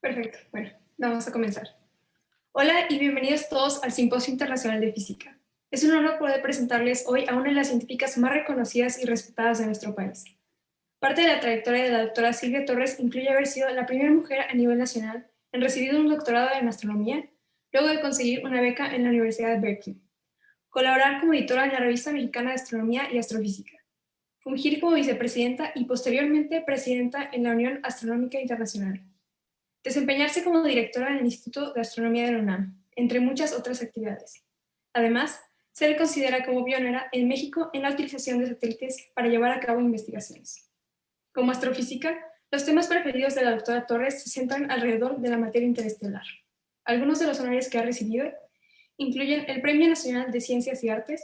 Perfecto. Bueno, vamos a comenzar. Hola y bienvenidos todos al Simposio Internacional de Física. Es un honor poder presentarles hoy a una de las científicas más reconocidas y respetadas de nuestro país. Parte de la trayectoria de la doctora Silvia Torres incluye haber sido la primera mujer a nivel nacional en recibir un doctorado en astronomía, luego de conseguir una beca en la Universidad de Berkeley, colaborar como editora en la Revista Mexicana de Astronomía y Astrofísica, fungir como vicepresidenta y posteriormente presidenta en la Unión Astronómica Internacional, desempeñarse como directora en el Instituto de Astronomía de la UNAM, entre muchas otras actividades. Además, se le considera como pionera en México en la utilización de satélites para llevar a cabo investigaciones. Como astrofísica, los temas preferidos de la doctora Torres se centran alrededor de la materia interestelar. Algunos de los honores que ha recibido incluyen el Premio Nacional de Ciencias y Artes,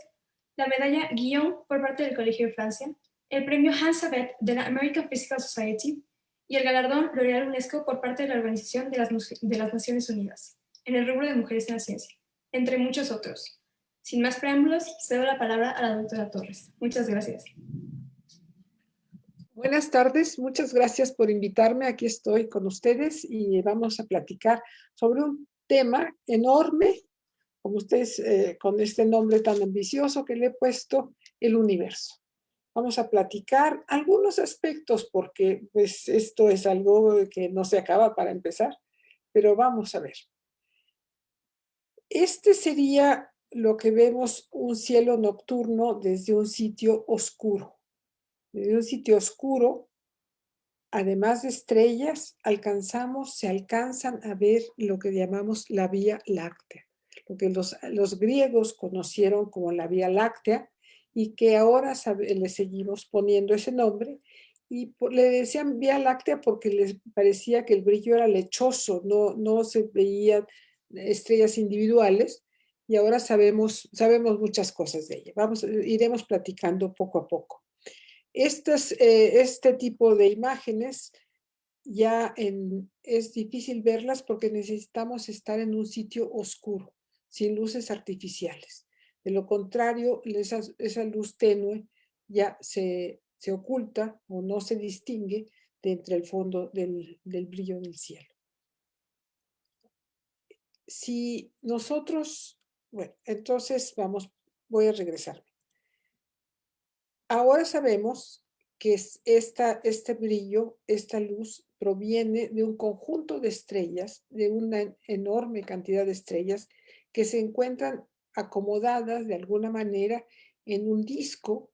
la medalla Guillaume por parte del Colegio de Francia, el Premio Hans Sabet de la American Physical Society y el galardón L'Oréal UNESCO por parte de la Organización de las Naciones Unidas, en el rubro de Mujeres en la Ciencia, entre muchos otros. Sin más preámbulos, cedo la palabra a la doctora Torres. Muchas gracias. Buenas tardes, muchas gracias por invitarme. Aquí estoy con ustedes y vamos a platicar sobre un tema enorme, como ustedes, con este nombre tan ambicioso que le he puesto, el universo. Vamos a platicar algunos aspectos porque pues esto es algo que no se acaba para empezar, pero vamos a ver. Este sería lo que vemos, un cielo nocturno desde un sitio oscuro. Desde un sitio oscuro, además de estrellas, se alcanzan a ver lo que llamamos la Vía Láctea, lo que los griegos conocieron como la Vía Láctea y que ahora le seguimos poniendo ese nombre. Y le decían Vía Láctea porque les parecía que el brillo era lechoso, no se veían estrellas individuales, y ahora sabemos muchas cosas de ella. Iremos platicando poco a poco. Este tipo de imágenes es difícil verlas porque necesitamos estar en un sitio oscuro, sin luces artificiales. De lo contrario, esa luz tenue ya se oculta o no se distingue de entre el fondo del brillo del cielo. Si nosotros, bueno, entonces voy a regresarme. Ahora sabemos que este brillo, esta luz, proviene de un conjunto de estrellas, de una enorme cantidad de estrellas que se encuentran acomodadas de alguna manera en un disco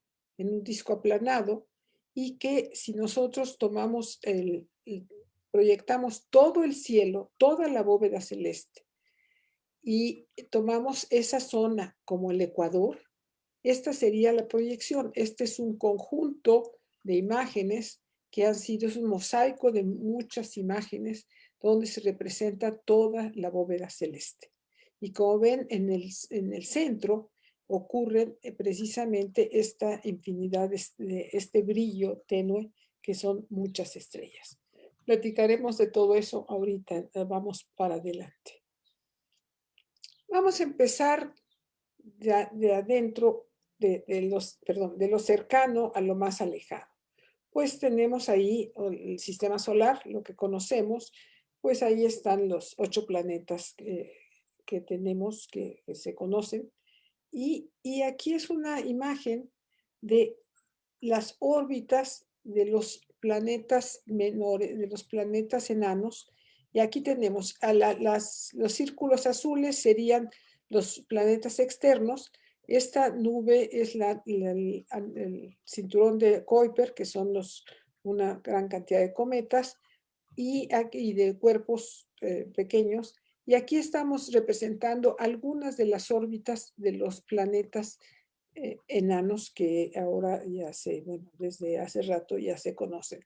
aplanado, y que si nosotros proyectamos todo el cielo, toda la bóveda celeste, y tomamos esa zona como el ecuador, esta sería la proyección. Este es un conjunto de imágenes que es un mosaico de muchas imágenes donde se representa toda la bóveda celeste. Y como ven, en el centro ocurre precisamente esta infinidad de este brillo tenue que son muchas estrellas. Platicaremos de todo eso ahorita, vamos para adelante. Vamos a empezar de adentro, de lo cercano a lo más alejado. Pues tenemos ahí el sistema solar, lo que conocemos, pues ahí están los 8 planetas que tenemos, que se conocen. Y aquí es una imagen de las órbitas de los planetas menores, de los planetas enanos. Y aquí tenemos los círculos azules serían los planetas externos. Esta nube es el cinturón de Kuiper, que son una gran cantidad de cometas y de cuerpos pequeños. Y aquí estamos representando algunas de las órbitas de los planetas enanos que ahora desde hace rato ya se conocen.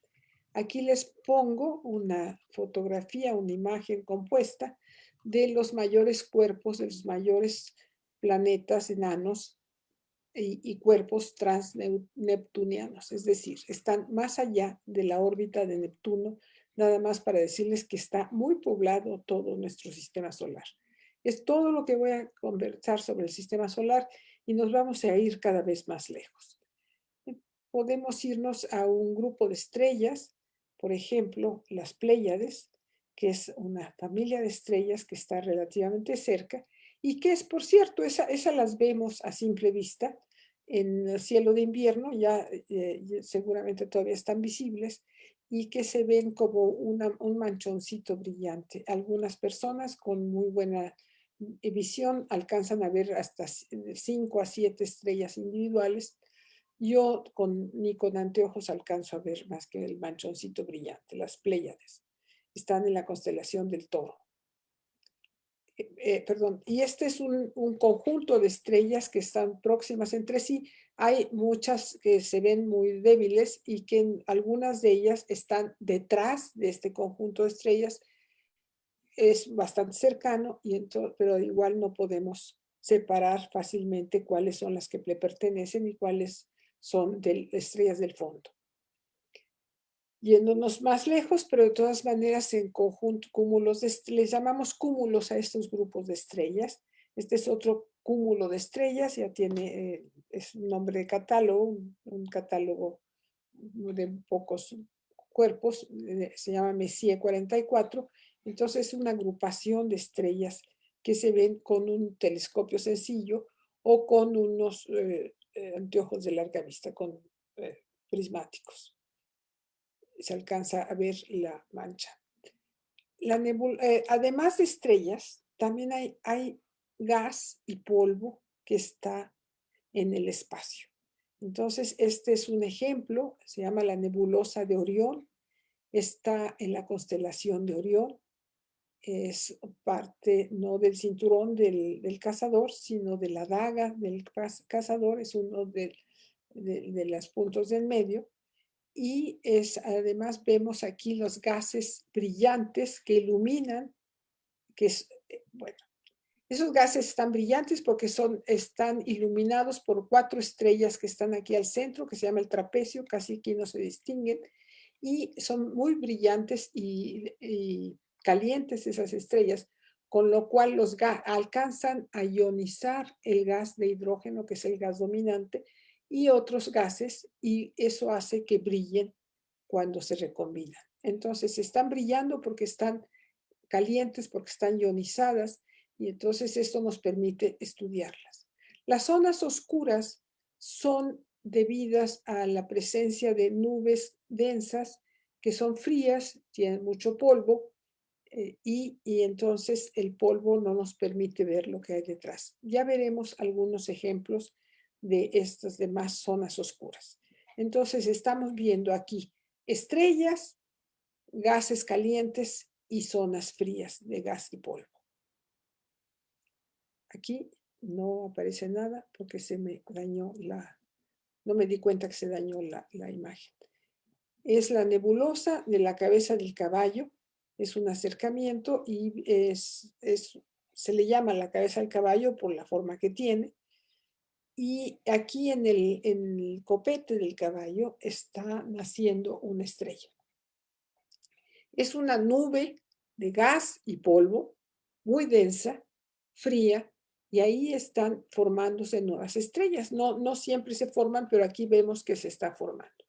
Aquí les pongo una fotografía, una imagen compuesta de los mayores cuerpos, de los mayores planetas enanos y cuerpos transneptunianos, es decir, están más allá de la órbita de Neptuno, nada más para decirles que está muy poblado todo nuestro sistema solar. Es todo lo que voy a conversar sobre el sistema solar y nos vamos a ir cada vez más lejos. Podemos irnos a un grupo de estrellas, por ejemplo, las Pléyades, que es una familia de estrellas que está relativamente cerca y que es, por cierto, esa las vemos a simple vista en el cielo de invierno, ya seguramente todavía están visibles, y que se ven como un manchoncito brillante. Algunas personas con muy buena visión alcanzan a ver hasta 5 a 7 estrellas individuales. Yo ni con anteojos alcanzo a ver más que el manchoncito brillante, las Pléyades. Están en la constelación del Toro. Perdón, y este es un conjunto de estrellas que están próximas entre sí. Hay muchas que se ven muy débiles y que algunas de ellas están detrás de este conjunto de estrellas. Es bastante cercano, pero igual no podemos separar fácilmente cuáles son las que le pertenecen y cuáles son estrellas del fondo. Yéndonos más lejos, pero de todas maneras en conjunto, les llamamos cúmulos a estos grupos de estrellas. Este es otro cúmulo de estrellas, ya tiene, es un nombre de catálogo, un catálogo de pocos cuerpos, se llama Messier 44. Entonces es una agrupación de estrellas que se ven con un telescopio sencillo o con unos anteojos de larga vista, con prismáticos. Se alcanza a ver la mancha. Además de estrellas, también hay gas y polvo que está en el espacio. Entonces, este es un ejemplo, se llama la nebulosa de Orión, está en la constelación de Orión, es parte no del cinturón del cazador, sino de la daga del cazador, es uno de los puntos del medio. Y además vemos aquí los gases brillantes que iluminan, bueno, esos gases están brillantes porque están iluminados por 4 estrellas que están aquí al centro, que se llama el trapecio, casi aquí no se distinguen, y son muy brillantes y calientes esas estrellas, con lo cual alcanzan a ionizar el gas de hidrógeno, que es el gas dominante, y otros gases, y eso hace que brillen cuando se recombinan. Entonces, están brillando porque están calientes, porque están ionizadas, y entonces esto nos permite estudiarlas. Las zonas oscuras son debidas a la presencia de nubes densas que son frías, tienen mucho polvo, y entonces el polvo no nos permite ver lo que hay detrás. Ya veremos algunos ejemplos de estas demás zonas oscuras. Entonces estamos viendo aquí estrellas, gases calientes y zonas frías de gas y polvo. Aquí no aparece nada porque se me dañó no me di cuenta que se dañó la imagen. Es la nebulosa de la cabeza del caballo, es un acercamiento y se le llama la cabeza del caballo por la forma que tiene. Y aquí en el copete del caballo está naciendo una estrella. Es una nube de gas y polvo muy densa, fría, y ahí están formándose nuevas estrellas. No siempre se forman, pero aquí vemos que se está formando.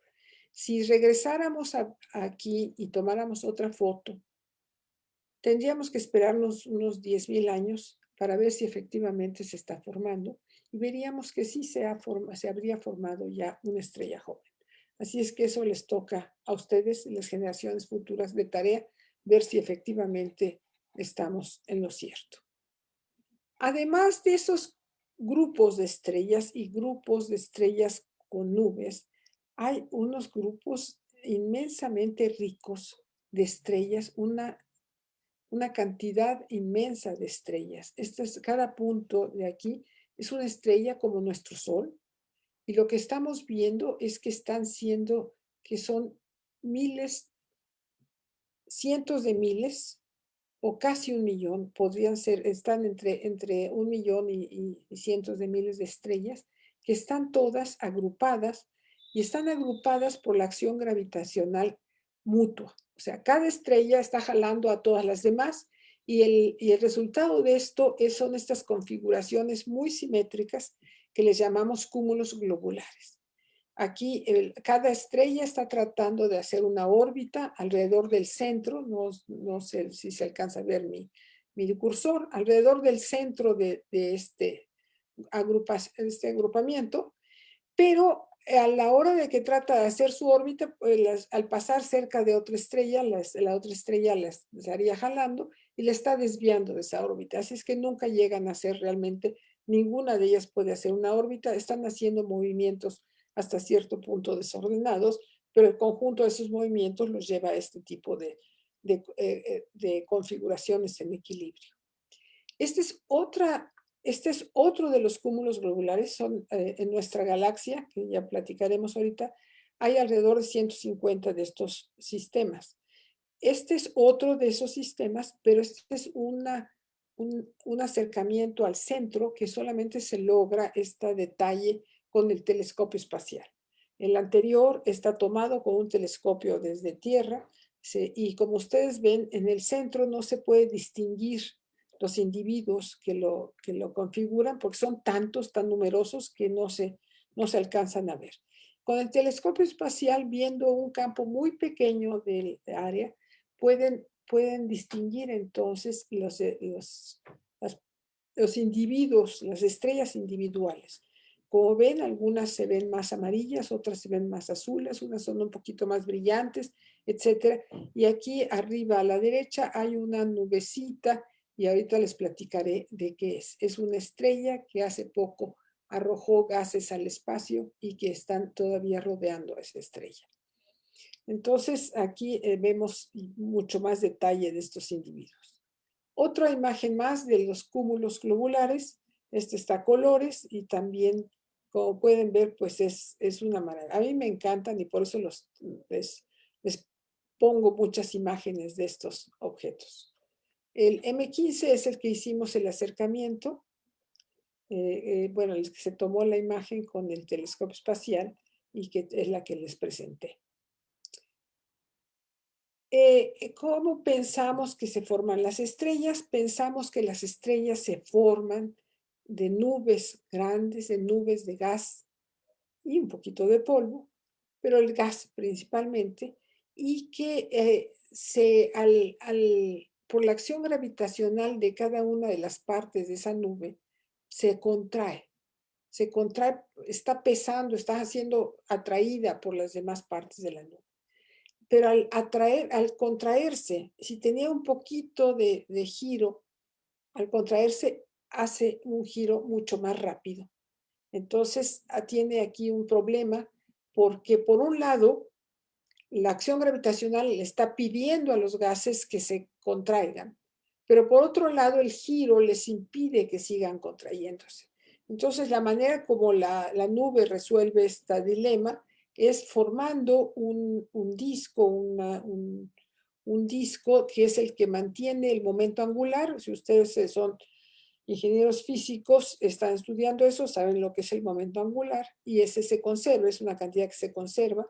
Si regresáramos aquí y tomáramos otra foto, tendríamos que esperarnos unos 10,000 años para ver si efectivamente se está formando y veríamos que sí se habría formado ya una estrella joven. Así es que eso les toca a ustedes, las generaciones futuras, de tarea, ver si efectivamente estamos en lo cierto. Además de esos grupos de estrellas y grupos de estrellas con nubes, hay unos grupos inmensamente ricos de estrellas, una cantidad inmensa de estrellas. Cada punto de aquí es una estrella como nuestro Sol, y lo que estamos viendo es que que son miles, cientos de miles, o casi 1,000,000, están entre 1,000,000 y cientos de miles de estrellas, que están todas agrupadas, y están agrupadas por la acción gravitacional mutua. O sea, cada estrella está jalando a todas las demás, y el resultado de esto son estas configuraciones muy simétricas que les llamamos cúmulos globulares. Aquí cada estrella está tratando de hacer una órbita alrededor del centro, no sé si se alcanza a ver mi cursor, alrededor del centro de este agrupamiento, pero a la hora de que trata de hacer su órbita, pues al pasar cerca de otra estrella, la otra estrella la estaría jalando y le está desviando de esa órbita. Así es que nunca llegan a hacer realmente, ninguna de ellas puede hacer una órbita, están haciendo movimientos hasta cierto punto desordenados, pero el conjunto de esos movimientos los lleva a este tipo de configuraciones en equilibrio. Este es otro de los cúmulos globulares, son en nuestra galaxia, que ya platicaremos ahorita, hay alrededor de 150 de estos sistemas. Este es otro de esos sistemas, pero este es un acercamiento al centro que solamente se logra este detalle con el telescopio espacial. El anterior está tomado con un telescopio desde Tierra y como ustedes ven, en el centro no se puede distinguir los individuos que lo configuran porque son tantos, tan numerosos que no se alcanzan a ver. Con el telescopio espacial, viendo un campo muy pequeño del área, pueden distinguir entonces los individuos, las estrellas individuales. Como ven, algunas se ven más amarillas, otras se ven más azules, unas son un poquito más brillantes, etcétera. Y aquí arriba a la derecha hay una nubecita y ahorita les platicaré de qué es. Es una estrella que hace poco arrojó gases al espacio y que están todavía rodeando a esa estrella. Entonces, aquí vemos mucho más detalle de estos individuos. Otra imagen más de los cúmulos globulares. Este está a colores y también, como pueden ver, pues es una maravilla. A mí me encantan y por eso les pongo muchas imágenes de estos objetos. El M15 es el que hicimos el acercamiento. Bueno, el que se tomó la imagen con el telescopio espacial y que es la que les presenté. ¿Cómo pensamos que se forman las estrellas? Pensamos que las estrellas se forman de nubes grandes, de nubes de gas y un poquito de polvo, pero el gas principalmente, y que por la acción gravitacional de cada una de las partes de esa nube, se contrae, está pesando, está siendo atraída por las demás partes de la nube. Pero al contraerse, si tenía un poquito de giro, al contraerse hace un giro mucho más rápido. Entonces tiene aquí un problema porque por un lado, la acción gravitacional le está pidiendo a los gases que se contraigan, pero por otro lado el giro les impide que sigan contrayéndose. Entonces la manera como la nube resuelve este dilema es formando un disco, un disco que es el que mantiene el momento angular. Si ustedes son ingenieros físicos, están estudiando eso, saben lo que es el momento angular y ese se conserva, es una cantidad que se conserva.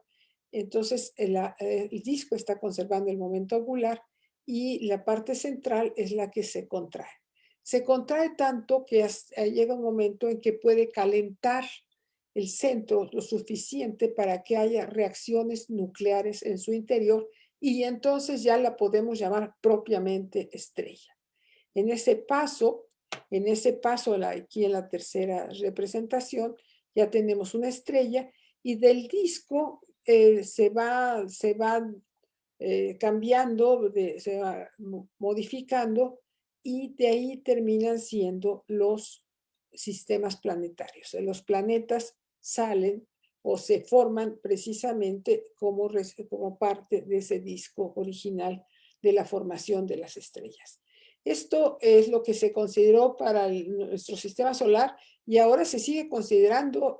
Entonces el disco está conservando el momento angular y la parte central es la que se contrae. Se contrae tanto que llega un momento en que puede calentar el centro lo suficiente para que haya reacciones nucleares en su interior y entonces ya la podemos llamar propiamente estrella. En ese paso, aquí en la tercera representación, ya tenemos una estrella y del disco se va cambiando, se va modificando y de ahí terminan siendo los sistemas planetarios. Los planetas salen o se forman precisamente como parte de ese disco original de la formación de las estrellas. Esto es lo que se consideró para nuestro sistema solar y ahora se sigue considerando,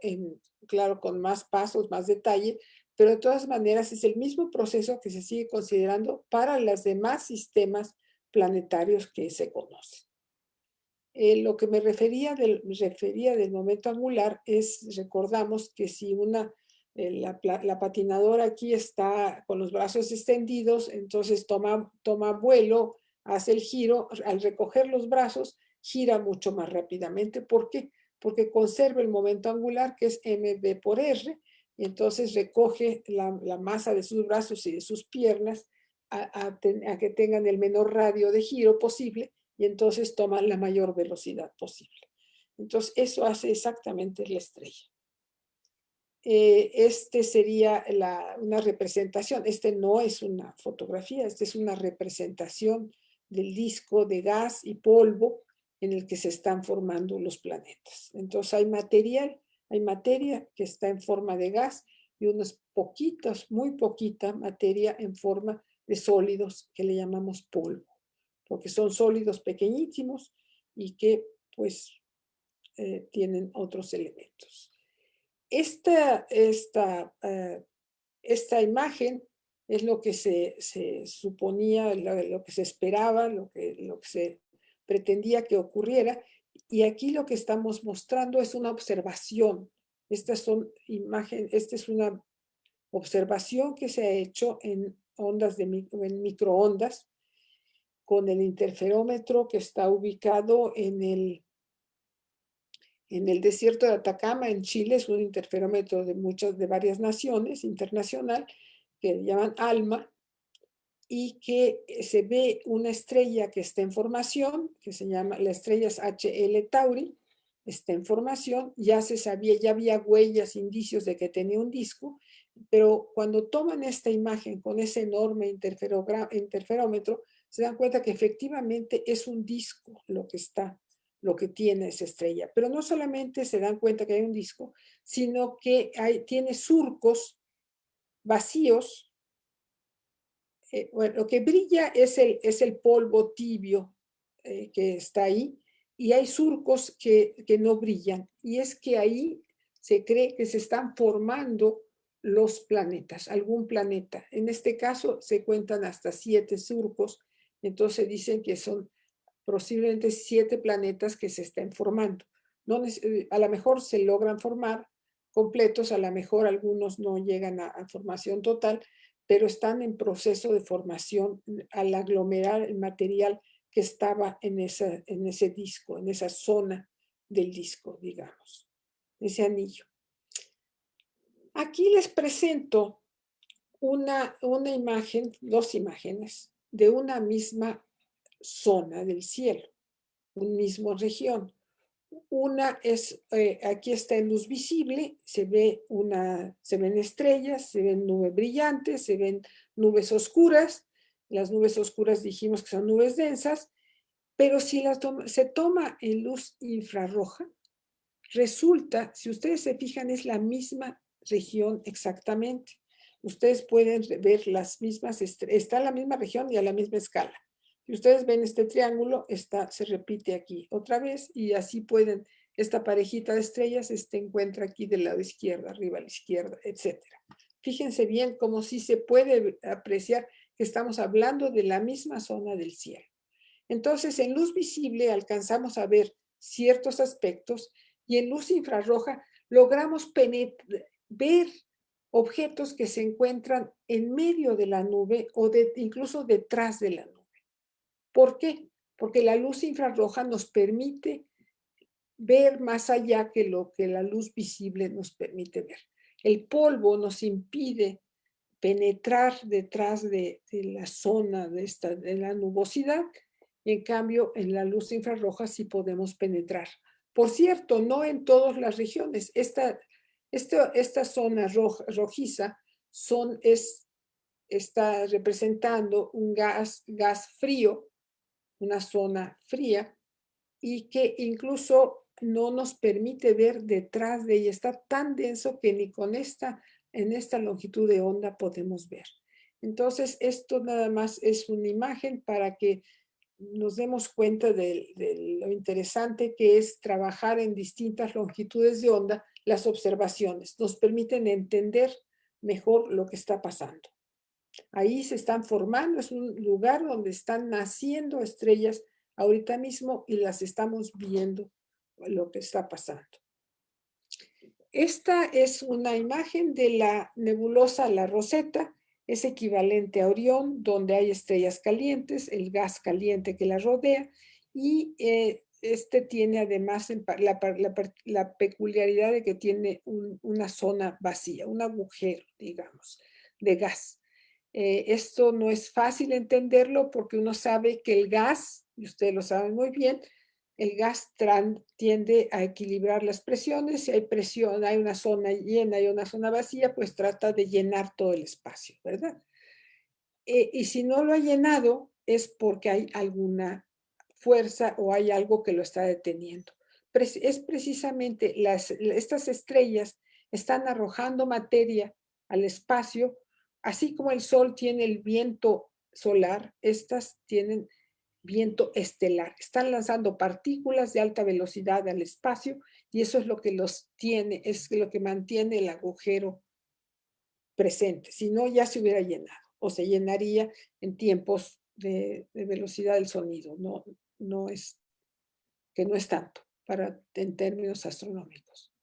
claro, con más pasos, más detalle, pero de todas maneras es el mismo proceso que se sigue considerando para los demás sistemas planetarios que se conocen. Lo que me refería del momento angular es, recordamos que si la patinadora aquí está con los brazos extendidos, entonces toma vuelo, hace el giro, al recoger los brazos, gira mucho más rápidamente. ¿Por qué? Porque conserva el momento angular, que es mv por r, y entonces recoge la masa de sus brazos y de sus piernas a que tengan el menor radio de giro posible y entonces toma la mayor velocidad posible. Entonces, eso hace exactamente la estrella. Este sería una representación. Este no es una fotografía, este es una representación del disco de gas y polvo en el que se están formando los planetas. Entonces hay materia que está en forma de gas y unos poquitos, muy poquita materia en forma de sólidos que le llamamos polvo, porque son sólidos pequeñísimos y que pues tienen otros elementos. Esta imagen es lo que se suponía, lo que se esperaba, lo que se pretendía que ocurriera. Y aquí lo que estamos mostrando es una observación. Esta es una observación que se ha hecho en en microondas con el interferómetro que está ubicado en el desierto de Atacama, en Chile. Es un interferómetro de varias naciones, internacional, que llaman ALMA, y que se ve una estrella que está en formación, que se llama, la estrella es HL Tauri, está en formación, ya se sabía, ya había huellas, indicios de que tenía un disco, pero cuando toman esta imagen con ese enorme interferómetro, se dan cuenta que efectivamente es un disco lo que tiene esa estrella. Pero no solamente se dan cuenta que hay un disco, sino que tiene surcos vacíos. Bueno, lo que brilla es el polvo tibio que está ahí, y hay surcos que no brillan. Y es que ahí se cree que se están formando los planetas, algún planeta. En este caso se cuentan hasta 7 surcos, entonces dicen que son posiblemente 7 planetas que se estén formando. No, a lo mejor se logran formar completos, a lo mejor algunos no llegan a formación total, pero están en proceso de formación al aglomerar el material que estaba en ese disco, en esa zona del disco, digamos, ese anillo. Aquí les presento una imagen, 2 imágenes de una misma zona del cielo, una misma región. Una es, aquí está en luz visible, se ven estrellas, se ven nubes brillantes, se ven nubes oscuras. Las nubes oscuras dijimos que son nubes densas, pero si se toma en luz infrarroja, resulta, si ustedes se fijan, es la misma región exactamente. Ustedes pueden ver las mismas estrellas, está en la misma región y a la misma escala. Si ustedes ven este triángulo, se repite aquí otra vez, y así pueden, esta parejita de estrellas se encuentra aquí del lado izquierdo, arriba a la izquierda, etc. Fíjense bien cómo sí se puede apreciar que estamos hablando de la misma zona del cielo. Entonces, en luz visible alcanzamos a ver ciertos aspectos, y en luz infrarroja logramos ver objetos que se encuentran en medio de la nube o incluso detrás de la nube. ¿Por qué? Porque la luz infrarroja nos permite ver más allá que lo que la luz visible nos permite ver. El polvo nos impide penetrar detrás de la zona de la nubosidad, y en cambio en la luz infrarroja sí podemos penetrar. Por cierto, no en todas las regiones. Esta zona rojiza está representando un gas frío, una zona fría, y que incluso no nos permite ver detrás de ella. Está tan denso que ni en esta longitud de onda podemos ver. Entonces, esto nada más es una imagen para que nos demos cuenta de lo interesante que es trabajar en distintas longitudes de onda. Las observaciones nos permiten entender mejor lo que está pasando. Ahí se están formando, es un lugar donde están naciendo estrellas ahorita mismo, y las estamos viendo lo que está pasando. Esta es una imagen de la nebulosa La Roseta, es equivalente a Orión, donde hay estrellas calientes, el gas caliente que la rodea, y este tiene además la peculiaridad de que tiene una zona vacía, un agujero, digamos, de gas. Esto no es fácil entenderlo porque uno sabe que el gas, y ustedes lo saben muy bien, el gas tiende a equilibrar las presiones. Si hay presión, hay una zona llena y una zona vacía, pues trata de llenar todo el espacio, ¿verdad? Y si no lo ha llenado, es porque hay alguna fuerza o hay algo que lo está deteniendo. Es precisamente estas estrellas están arrojando materia al espacio, así como el Sol tiene el viento solar, estas tienen viento estelar. Están lanzando partículas de alta velocidad al espacio y eso es lo que los tiene, es lo que mantiene el agujero presente. Si no, ya se hubiera llenado o se llenaría en tiempos de velocidad del sonido. No, no es, que no es tanto en términos astronómicos.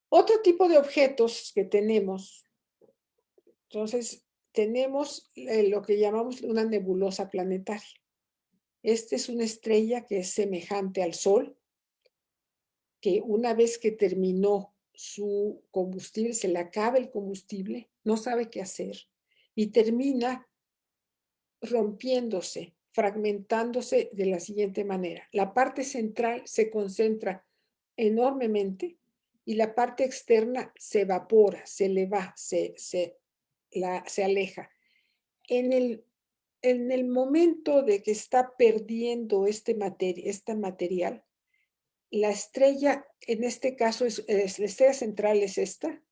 Otro tipo de objetos que tenemos, entonces, tenemos lo que llamamos una nebulosa planetaria. Esta es una estrella que es semejante al Sol, que una vez que terminó su combustible, se le acaba el combustible, no sabe qué hacer y termina rompiéndose, fragmentándose de la siguiente manera. La parte central se concentra enormemente y la parte externa se evapora, se le va, se aleja. En el momento de que está perdiendo este material, la estrella, en este caso, la estrella central es esta,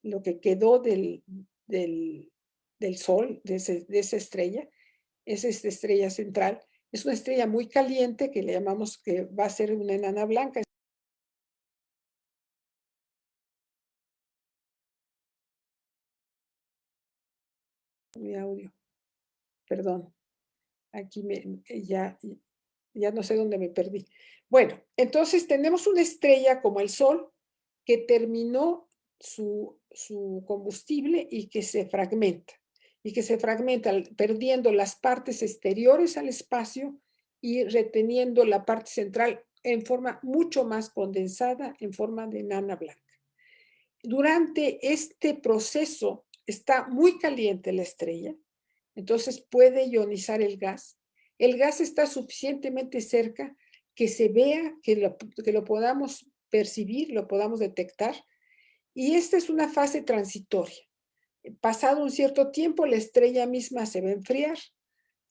lo que quedó del Sol, de esa estrella, es esta estrella central. Es una estrella muy caliente que le llamamos que va a ser una enana blanca. Mi audio, perdón, aquí ya no sé dónde me perdí. Bueno, entonces tenemos una estrella como el Sol que terminó su combustible y que se fragmenta. Y que se fragmenta perdiendo las partes exteriores al espacio y reteniendo la parte central en forma mucho más condensada, en forma de enana blanca. Durante este proceso está muy caliente la estrella, entonces puede ionizar el gas. El gas está suficientemente cerca que se vea, que lo podamos percibir, lo podamos detectar. Y esta es una fase transitoria. Pasado un cierto tiempo, la estrella misma se va a enfriar,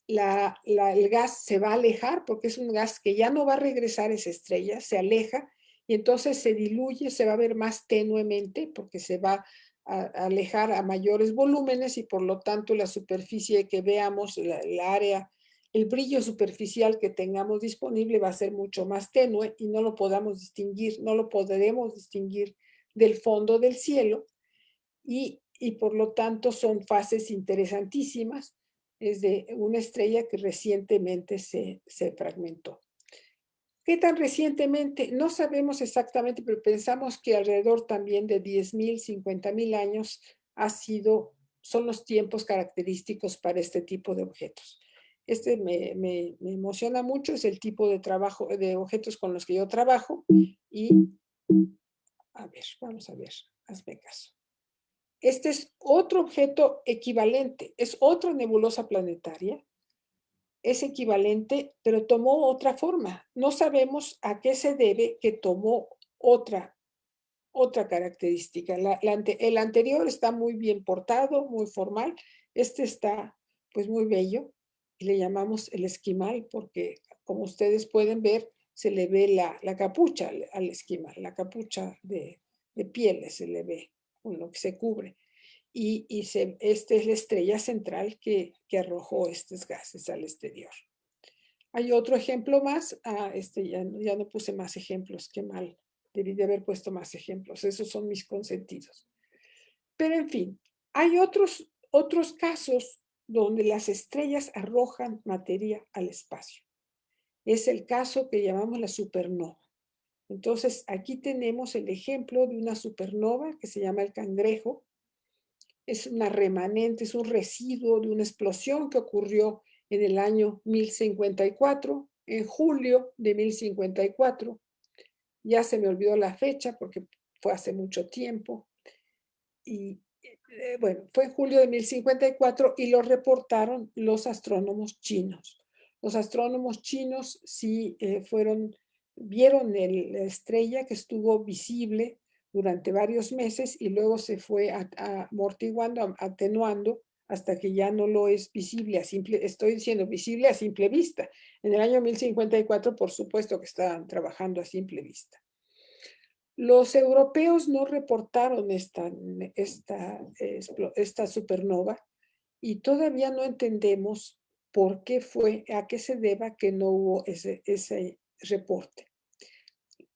el gas se va a alejar porque es un gas que ya no va a regresar a esa estrella, se aleja y entonces se diluye, se va a ver más tenuemente porque se va a alejar a mayores volúmenes y por lo tanto la superficie que veamos, el área, el brillo superficial que tengamos disponible va a ser mucho más tenue y no lo podamos distinguir, no lo podremos distinguir del fondo del cielo y por lo tanto son fases interesantísimas. Es de una estrella que recientemente se fragmentó. ¿Qué tan recientemente? No sabemos exactamente, pero pensamos que alrededor también de 10,000, 50,000 años son los tiempos característicos para este tipo de objetos. Este me emociona mucho, es el tipo de trabajo, de objetos con los que yo trabajo y, a ver, vamos a ver, hazme caso. Este es otro objeto equivalente, es otra nebulosa planetaria, es equivalente, pero tomó otra forma. No sabemos a qué se debe que tomó otra característica. El anterior está muy bien portado, muy formal. Este está pues muy bello y le llamamos el esquimal porque como ustedes pueden ver, se le ve la capucha al esquimal, la capucha de pieles se le ve con lo que se cubre. Esta es la estrella central que arrojó estos gases al exterior. Hay otro ejemplo más. Ya no puse más ejemplos, qué mal. Debí de haber puesto más ejemplos. Esos son mis consentidos. Pero en fin, hay otros casos donde las estrellas arrojan materia al espacio. Es el caso que llamamos la supernova. Entonces, aquí tenemos el ejemplo de una supernova que se llama el Cangrejo. Es una remanente, es un residuo de una explosión que ocurrió en el año 1054 en julio de 1054. Ya se me olvidó la fecha porque fue hace mucho tiempo. Y bueno, fue en julio de 1054 y lo reportaron los astrónomos chinos. Los astrónomos chinos sí vieron la estrella que estuvo visible durante varios meses y luego se fue amortiguando, atenuando hasta que ya no lo es visible estoy diciendo visible a simple vista. En el año 1054, por supuesto que estaban trabajando a simple vista. Los europeos no reportaron esta supernova y todavía no entendemos por qué a qué se deba que no hubo ese reporte.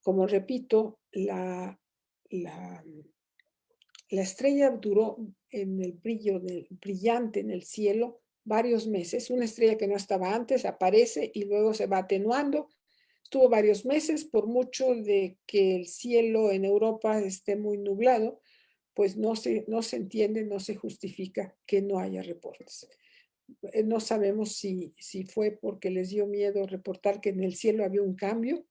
Como repito, la estrella duró en el brillante en el cielo varios meses. Una estrella que no estaba antes aparece y luego se va atenuando. Estuvo varios meses, por mucho de que el cielo en Europa esté muy nublado, pues no se entiende, no se justifica que no haya reportes. No sabemos si fue porque les dio miedo reportar que en el cielo había un cambio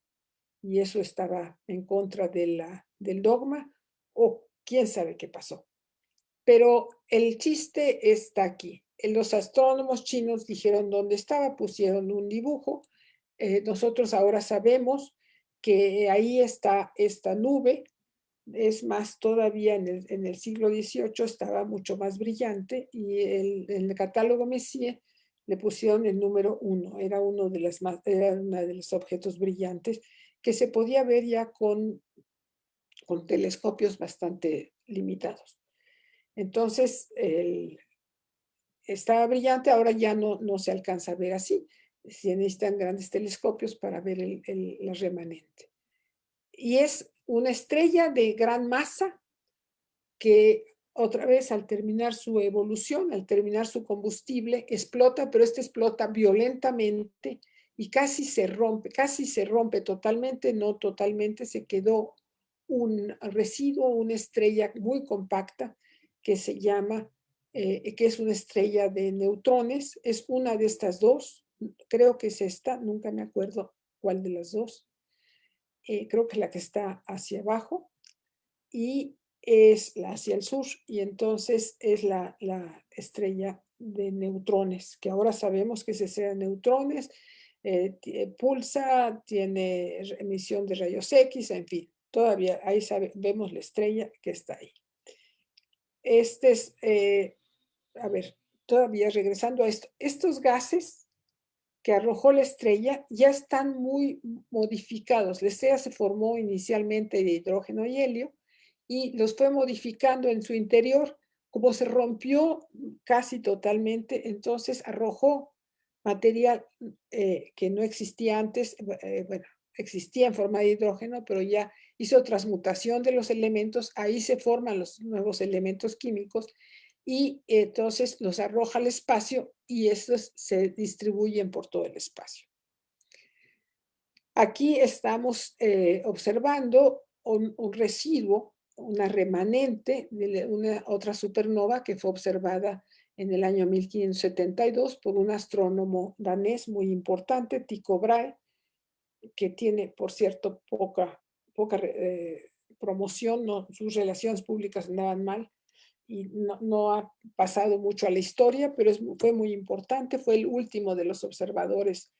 y eso estaba en contra del dogma, o quién sabe qué pasó. Pero el chiste está aquí. Los astrónomos chinos dijeron dónde estaba, pusieron un dibujo. Nosotros ahora sabemos que ahí está esta nube. Es más, todavía en el siglo XVIII estaba mucho más brillante y en el catálogo Messier le pusieron el número 1. Era uno era uno de los objetos brillantes que se podía ver ya con telescopios bastante limitados. Entonces, estaba brillante, ahora ya no se alcanza a ver así. Se necesitan grandes telescopios para ver la remanente. Y es una estrella de gran masa que otra vez al terminar su evolución, al terminar su combustible, explota, pero explota violentamente y casi se rompe totalmente, no totalmente, se quedó un residuo, una estrella muy compacta que se llama, que es una estrella de neutrones, es una de estas dos, creo que es esta, nunca me acuerdo cuál de las dos, creo que la que está hacia abajo, y es hacia el sur, y entonces es la estrella de neutrones, que ahora sabemos que es estrella de neutrones, pulsa, tiene emisión de rayos X, en fin, todavía ahí vemos la estrella que está ahí. A ver, todavía regresando a esto, estos gases que arrojó la estrella ya están muy modificados. La estrella se formó inicialmente de hidrógeno y helio y los fue modificando en su interior. Como se rompió casi totalmente, entonces arrojó material que no existía antes, bueno, existía en forma de hidrógeno, pero ya hizo transmutación de los elementos, ahí se forman los nuevos elementos químicos y entonces los arroja al espacio y estos se distribuyen por todo el espacio. Aquí estamos observando un residuo, una remanente de una otra supernova que fue observada en el año 1572 por un astrónomo danés muy importante, Tycho Brahe, que tiene, por cierto, poca promoción, no, sus relaciones públicas andaban mal y no ha pasado mucho a la historia, pero fue muy importante, fue el último de los observadores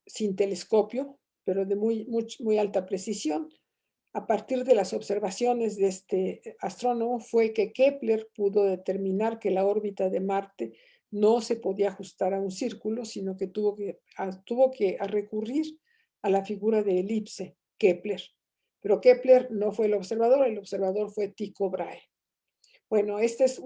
sin telescopio, pero de muy alta precisión. A partir de las observaciones de este astrónomo fue que Kepler pudo determinar que la órbita de Marte no se podía ajustar a un círculo, sino que tuvo que recurrir a la figura de elipse, Kepler. Pero Kepler no fue el observador fue Tycho Brahe. Bueno, esta es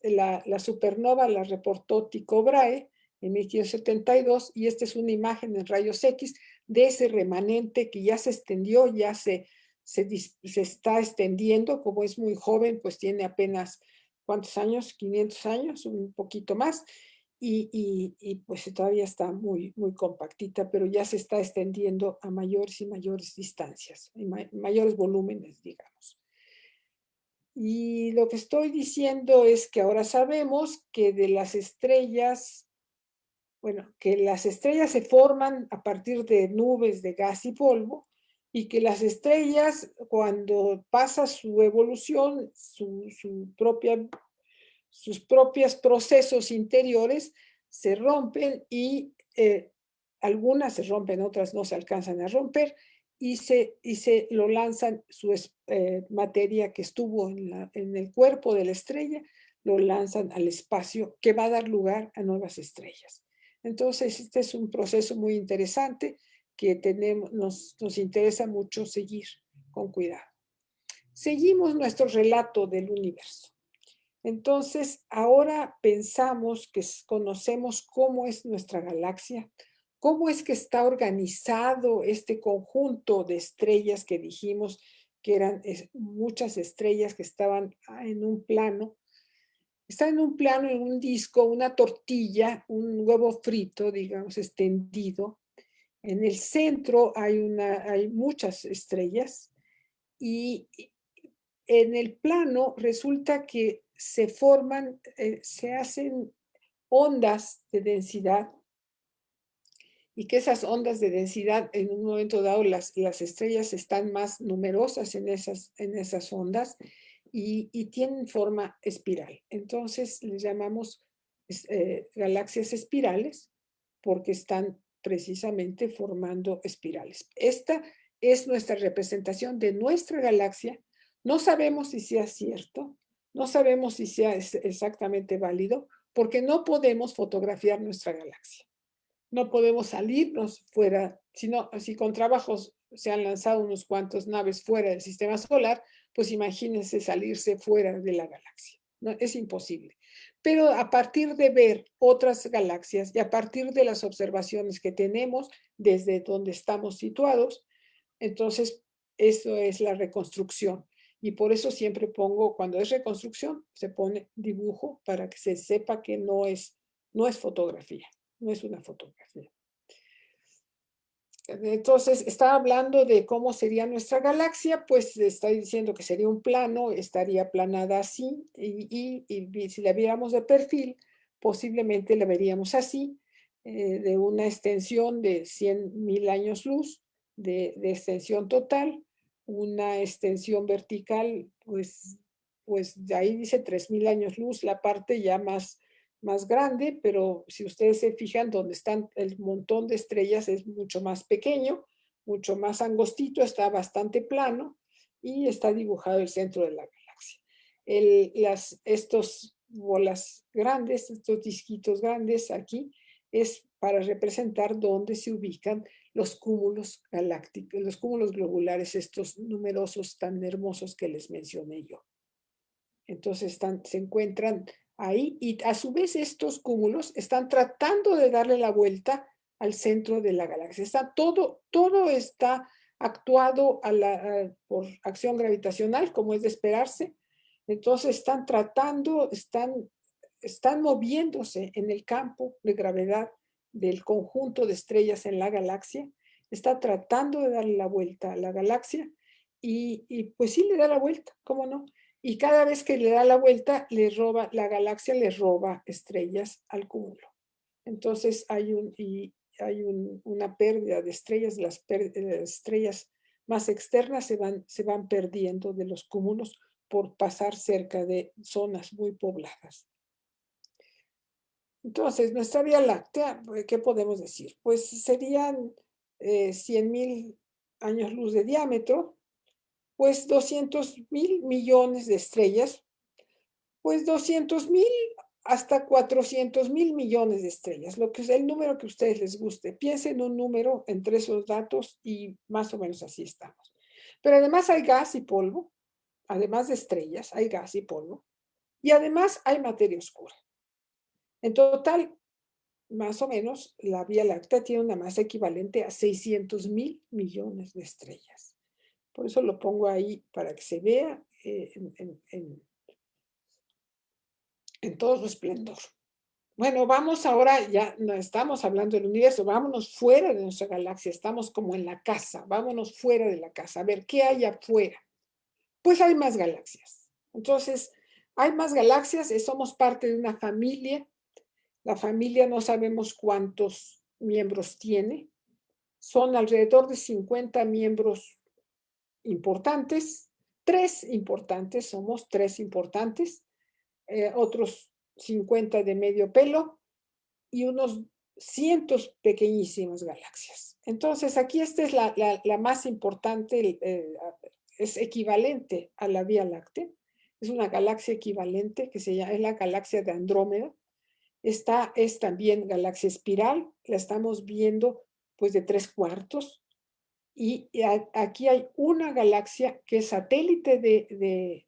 la supernova la reportó Tycho Brahe en 1572 y esta es una imagen en rayos X de ese remanente que ya se extendió, ya se está extendiendo, como es muy joven, pues tiene apenas, ¿cuántos años? 500 años, un poquito más, y pues todavía está muy compactita, pero ya se está extendiendo a mayores y mayores distancias, mayores volúmenes, digamos. Y lo que estoy diciendo es que ahora sabemos que de las estrellas, bueno, que las estrellas se forman a partir de nubes de gas y polvo y que las estrellas, cuando pasa su evolución, sus propios procesos interiores, se rompen y algunas se rompen, otras no se alcanzan a romper y se lo lanzan su materia que estuvo en el cuerpo de la estrella, lo lanzan al espacio que va a dar lugar a nuevas estrellas. Entonces, este es un proceso muy interesante que nos interesa mucho seguir con cuidado. Seguimos nuestro relato del universo. Entonces, ahora pensamos que conocemos cómo es nuestra galaxia, cómo es que está organizado este conjunto de estrellas que dijimos que eran muchas estrellas que estaban en un plano. Está en un plano, en un disco, una tortilla, un huevo frito, digamos, extendido. En el centro hay muchas estrellas y en el plano resulta que se forman, se hacen ondas de densidad y que esas ondas de densidad en un momento dado las estrellas están más numerosas en esas ondas y tienen forma espiral. Entonces les llamamos galaxias espirales porque están precisamente formando espirales. Esta es nuestra representación de nuestra galaxia. No sabemos si sea cierto, no sabemos si sea exactamente válido, porque no podemos fotografiar nuestra galaxia. No podemos salirnos fuera, si con trabajos se han lanzado unos cuantos naves fuera del sistema solar, pues imagínense salirse fuera de la galaxia. No, es imposible. Pero a partir de ver otras galaxias y a partir de las observaciones que tenemos desde donde estamos situados, entonces eso es la reconstrucción. Y por eso siempre pongo, cuando es reconstrucción, se pone dibujo para que se sepa que no es fotografía, no es una fotografía. Entonces, está hablando de cómo sería nuestra galaxia, pues está diciendo que sería un plano, estaría aplanada así, y si la viéramos de perfil, posiblemente la veríamos así, de una extensión de 100.000 años luz, de extensión total, una extensión vertical, pues de ahí dice 3.000 años luz, la parte ya más grande, pero si ustedes se fijan donde están el montón de estrellas es mucho más pequeño, mucho más angostito, está bastante plano y está dibujado el centro de la galaxia. Estos bolas grandes, estos disquitos grandes aquí, es para representar dónde se ubican los cúmulos galácticos, los cúmulos globulares, estos numerosos tan hermosos que les mencioné yo. Entonces se encuentran ahí y a su vez estos cúmulos están tratando de darle la vuelta al centro de la galaxia. Todo está actuado por acción gravitacional, como es de esperarse. Entonces están moviéndose en el campo de gravedad del conjunto de estrellas en la galaxia. Está tratando de darle la vuelta a la galaxia y pues sí le da la vuelta, ¿cómo no? Y cada vez que le da la vuelta, la galaxia le roba estrellas al cúmulo. Entonces hay una pérdida de estrellas, las estrellas más externas se van perdiendo de los cúmulos por pasar cerca de zonas muy pobladas. Entonces, nuestra Vía Láctea, ¿qué podemos decir? Pues serían 100.000 años luz de diámetro, pues 200.000 millones de estrellas, pues 200.000 hasta 400.000 millones de estrellas, lo que es el número que a ustedes les guste. Piensen un número entre esos datos y más o menos así estamos. Pero además hay gas y polvo, además de estrellas, hay gas y polvo, y además hay materia oscura. En total, más o menos, la Vía Láctea tiene una masa equivalente a 600.000 millones de estrellas. Por eso lo pongo ahí para que se vea en todo su esplendor. Bueno, vamos ahora, ya no estamos hablando del universo, vámonos fuera de nuestra galaxia, estamos como en la casa, vámonos fuera de la casa, a ver qué hay afuera. Pues hay más galaxias. Entonces, hay más galaxias, somos parte de una familia. La familia no sabemos cuántos miembros tiene. Son alrededor de 50 miembros importantes. Somos tres importantes. Otros 50 de medio pelo y unos cientos pequeñísimas galaxias. Entonces, aquí esta es la más importante, es equivalente a la Vía Láctea. Es una galaxia equivalente que es la galaxia de Andrómeda. Esta es también galaxia espiral, la estamos viendo pues de 3/4. Y aquí hay una galaxia que es satélite de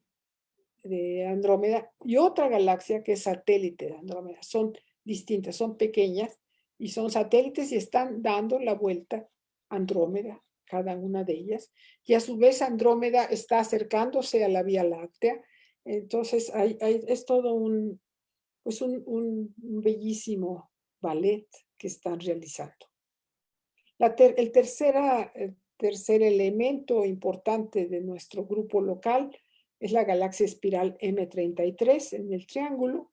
Andrómeda y otra galaxia que es satélite de Andrómeda. Son distintas, son pequeñas y son satélites y están dando la vuelta a Andrómeda, cada una de ellas. Y a su vez Andrómeda está acercándose a la Vía Láctea. Entonces es todo un bellísimo ballet que están realizando. El tercer elemento importante de nuestro grupo local es la galaxia espiral M33 en el Triángulo,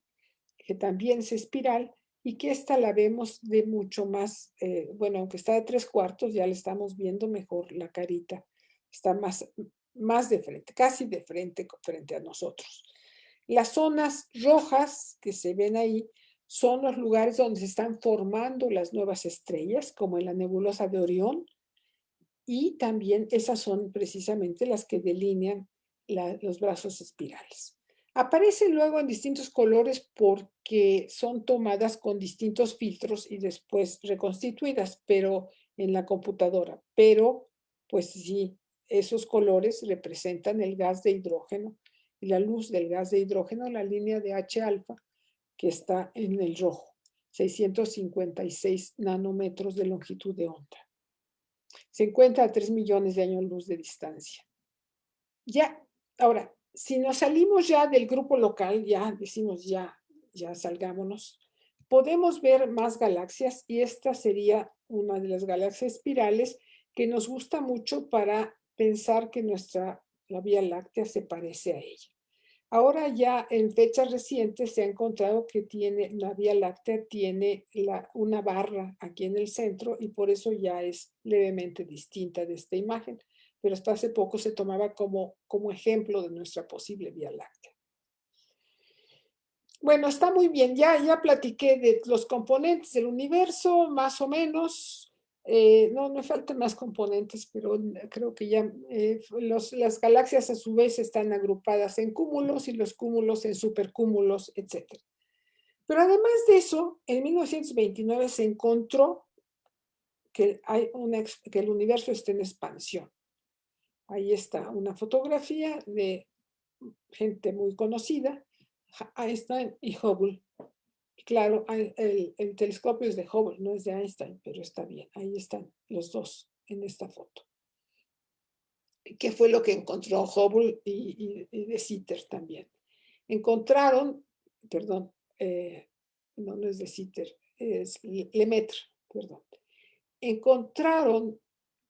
que también es espiral y que esta la vemos de mucho más, bueno, aunque está de 3/4, ya le estamos viendo mejor la carita, está más de frente, casi de frente a nosotros. Las zonas rojas que se ven ahí son los lugares donde se están formando las nuevas estrellas, como en la nebulosa de Orión, y también esas son precisamente las que delinean los brazos espirales. Aparecen luego en distintos colores porque son tomadas con distintos filtros y después reconstituidas, pero en la computadora. Pero, pues sí, esos colores representan el gas de hidrógeno y la luz del gas de hidrógeno, la línea de H alfa, que está en el rojo, 656 nanómetros de longitud de onda. Se encuentra a 3 millones de años luz de distancia. Ya, ahora, si nos salimos ya del grupo local, ya decimos ya salgámonos, podemos ver más galaxias y esta sería una de las galaxias espirales que nos gusta mucho para pensar que la Vía Láctea se parece a ella. Ahora ya en fechas recientes se ha encontrado que la Vía Láctea tiene una barra aquí en el centro y por eso ya es levemente distinta de esta imagen, pero hasta hace poco se tomaba como ejemplo de nuestra posible Vía Láctea. Bueno, está muy bien, ya platiqué de los componentes del universo, más o menos. No me faltan más componentes, pero creo que ya las galaxias a su vez están agrupadas en cúmulos y los cúmulos en supercúmulos, etc. Pero además de eso, en 1929 se encontró que el universo está en expansión. Ahí está una fotografía de gente muy conocida, Einstein y Hubble. Claro, el telescopio es de Hubble, no es de Einstein, pero está bien. Ahí están los dos en esta foto. ¿Qué fue lo que encontró Hubble y de Sitter también? Encontraron, perdón, no es de Sitter, es Lemaitre, perdón. Encontraron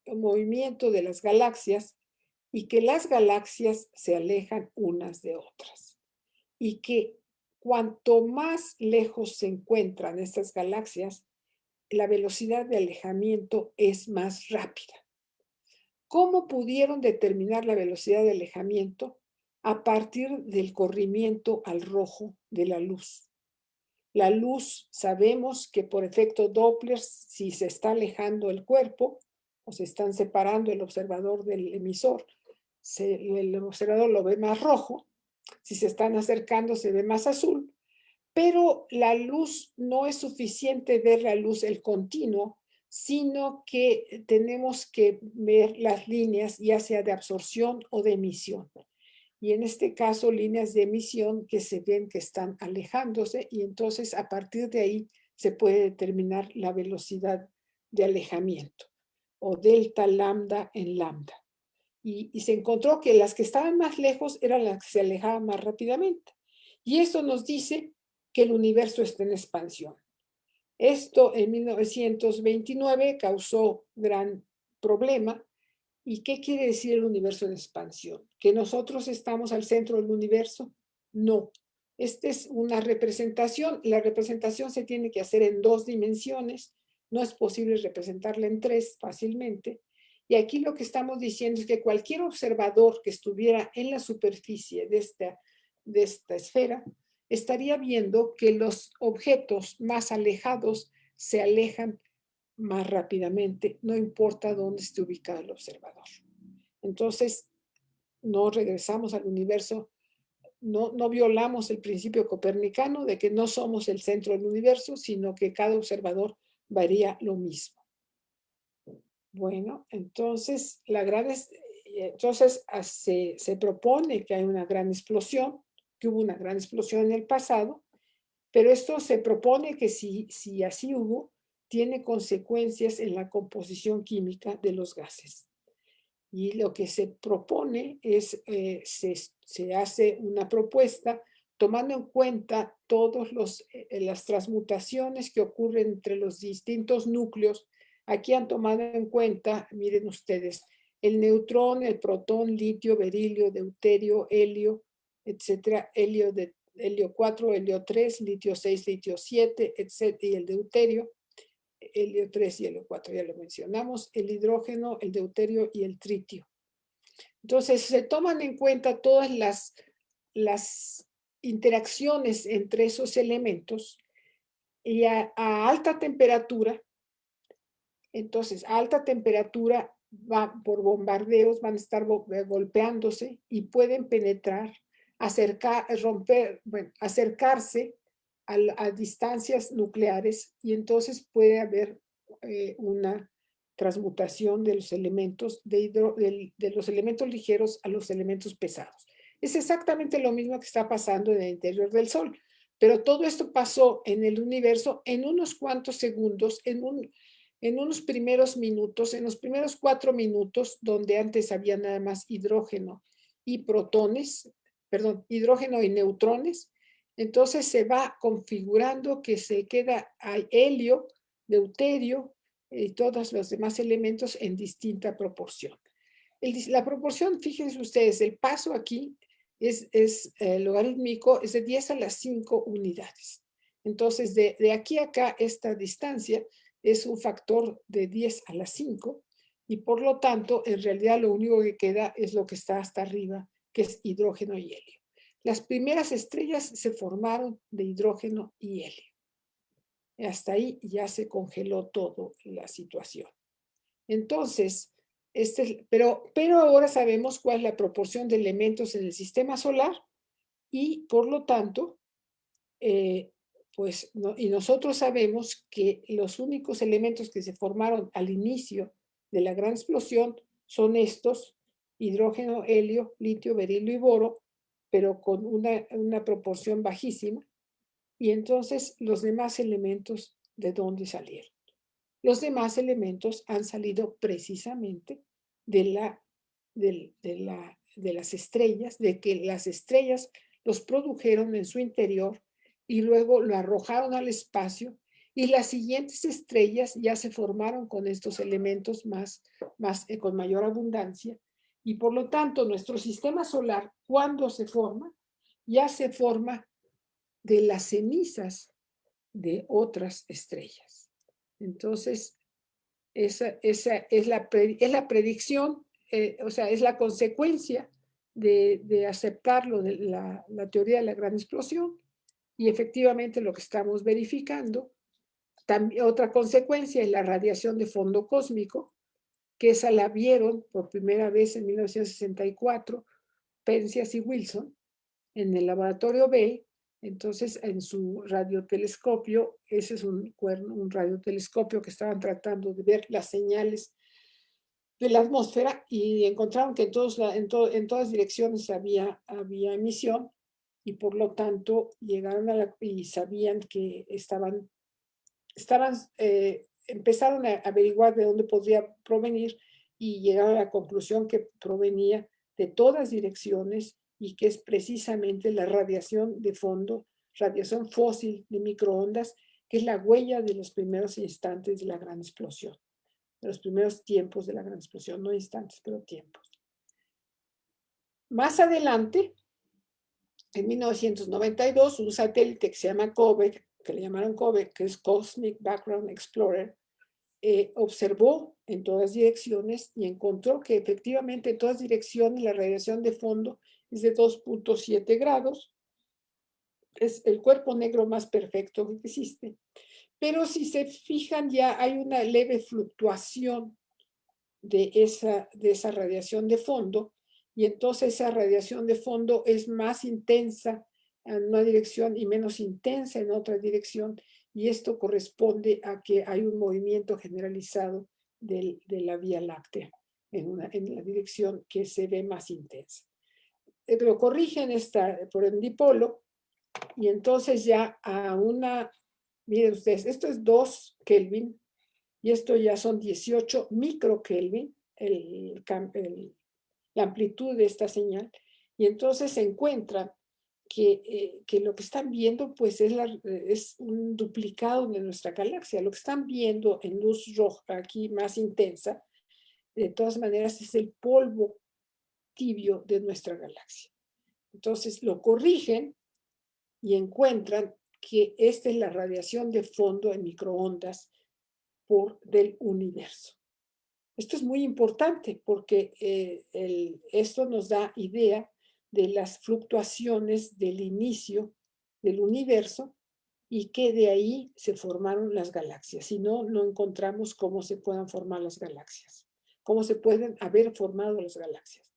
el movimiento de las galaxias y que las galaxias se alejan unas de otras. Y que cuanto más lejos se encuentran estas galaxias, la velocidad de alejamiento es más rápida. ¿Cómo pudieron determinar la velocidad de alejamiento? A partir del corrimiento al rojo de la luz. La luz, sabemos que por efecto Doppler, si se está alejando el cuerpo o se están separando el observador del emisor, el observador lo ve más rojo. Si se están acercando, se ve más azul. Pero la luz no es suficiente ver la luz, el continuo, sino que tenemos que ver las líneas, ya sea de absorción o de emisión. Y en este caso, líneas de emisión que se ven que están alejándose y entonces a partir de ahí se puede determinar la velocidad de alejamiento o delta lambda en lambda. Y se encontró que las que estaban más lejos eran las que se alejaban más rápidamente. Y eso nos dice que el universo está en expansión. Esto en 1929 causó gran problema. ¿Y qué quiere decir el universo en expansión? ¿Que nosotros estamos al centro del universo? No. Esta es una representación. La representación se tiene que hacer en 2 dimensiones. No es posible representarla en 3 fácilmente. Y aquí lo que estamos diciendo es que cualquier observador que estuviera en la superficie de esta esfera estaría viendo que los objetos más alejados se alejan más rápidamente, no importa dónde esté ubicado el observador. Entonces, no regresamos al universo, no violamos el principio copernicano de que no somos el centro del universo, sino que cada observador varía lo mismo. Bueno, entonces, se propone que hay una gran explosión, que hubo una gran explosión en el pasado, pero esto se propone que si así hubo, tiene consecuencias en la composición química de los gases. Y lo que se propone es, se hace una propuesta tomando en cuenta todas las transmutaciones que ocurren entre los distintos núcleos. Aquí han tomado en cuenta, miren ustedes, el neutrón, el protón, litio, berilio, deuterio, helio, etcétera, helio 4, helio 3, litio 6, litio 7, etcétera, y el deuterio, helio 3 y helio 4, ya lo mencionamos, el hidrógeno, el deuterio y el tritio. Entonces, se toman en cuenta todas las interacciones entre esos elementos y a alta temperatura. Entonces, a alta temperatura por bombardeos van a estar golpeándose y pueden penetrar, acercarse a distancias nucleares, y entonces puede haber una transmutación de los elementos de los elementos ligeros a los elementos pesados. Es exactamente lo mismo que está pasando en el interior del Sol, pero todo esto pasó en el universo en unos cuantos segundos, en unos primeros minutos, en los primeros 4 minutos, donde antes había nada más hidrógeno y protones, perdón, hidrógeno y neutrones. Entonces se va configurando que se queda helio, deuterio y todos los demás elementos en distinta proporción. La proporción, fíjense ustedes, el paso aquí es logarítmico, es de 10 a la 5 unidades. Entonces, de aquí a acá, esta distancia es un factor de 10 a la 5, y por lo tanto, en realidad lo único que queda es lo que está hasta arriba, que es hidrógeno y helio. Las primeras estrellas se formaron de hidrógeno y helio. Hasta ahí ya se congeló toda la situación. Entonces, pero ahora sabemos cuál es la proporción de elementos en el sistema solar, y por lo tanto, y nosotros sabemos que los únicos elementos que se formaron al inicio de la gran explosión son estos: hidrógeno, helio, litio, berilio y boro, pero con una proporción bajísima. Y entonces, los demás elementos, ¿de dónde salieron? Los demás elementos han salido precisamente de las estrellas, de que las estrellas los produjeron en su interior y luego lo arrojaron al espacio, y las siguientes estrellas ya se formaron con estos elementos con mayor abundancia, y por lo tanto nuestro sistema solar, cuando se forma, ya se forma de las cenizas de otras estrellas. Entonces, esa es la predicción, o sea, es la consecuencia de aceptarlo de la teoría de la gran explosión, y efectivamente lo que estamos verificando. También, otra consecuencia es la radiación de fondo cósmico, que esa la vieron por primera vez en 1964 Penzias y Wilson en el laboratorio Bell. Entonces, en su radiotelescopio, ese es un radiotelescopio que estaban tratando de ver las señales de la atmósfera, y encontraron que en todas direcciones había emisión, y por lo tanto llegaron y sabían que empezaron a averiguar de dónde podría provenir, y llegaron a la conclusión que provenía de todas direcciones, y que es precisamente la radiación de fondo, radiación fósil de microondas, que es la huella de los primeros instantes de la gran explosión, de los primeros tiempos de la gran explosión, no instantes, pero tiempos. Más adelante, en 1992, un satélite que se llama COBE, que le llamaron COBE, que es Cosmic Background Explorer, observó en todas direcciones y encontró que efectivamente en todas direcciones la radiación de fondo es de 2.7 grados. Es el cuerpo negro más perfecto que existe. Pero si se fijan, ya hay una leve fluctuación de esa radiación de fondo, y entonces esa radiación de fondo es más intensa en una dirección y menos intensa en otra dirección, y esto corresponde a que hay un movimiento generalizado de la Vía Láctea en la dirección que se ve más intensa. Lo corrigen por el dipolo, y entonces ya miren ustedes, esto es 2 Kelvin, y esto ya son 18 microkelvin, la amplitud de esta señal, y entonces se encuentran que lo que están viendo pues es un duplicado de nuestra galaxia. Lo que están viendo en luz roja aquí más intensa, de todas maneras es el polvo tibio de nuestra galaxia. Entonces lo corrigen y encuentran que esta es la radiación de fondo en microondas del universo. Esto es muy importante porque esto nos da idea de las fluctuaciones del inicio del universo y que de ahí se formaron las galaxias. Si no, no encontramos cómo se puedan formar las galaxias, cómo se pueden haber formado las galaxias.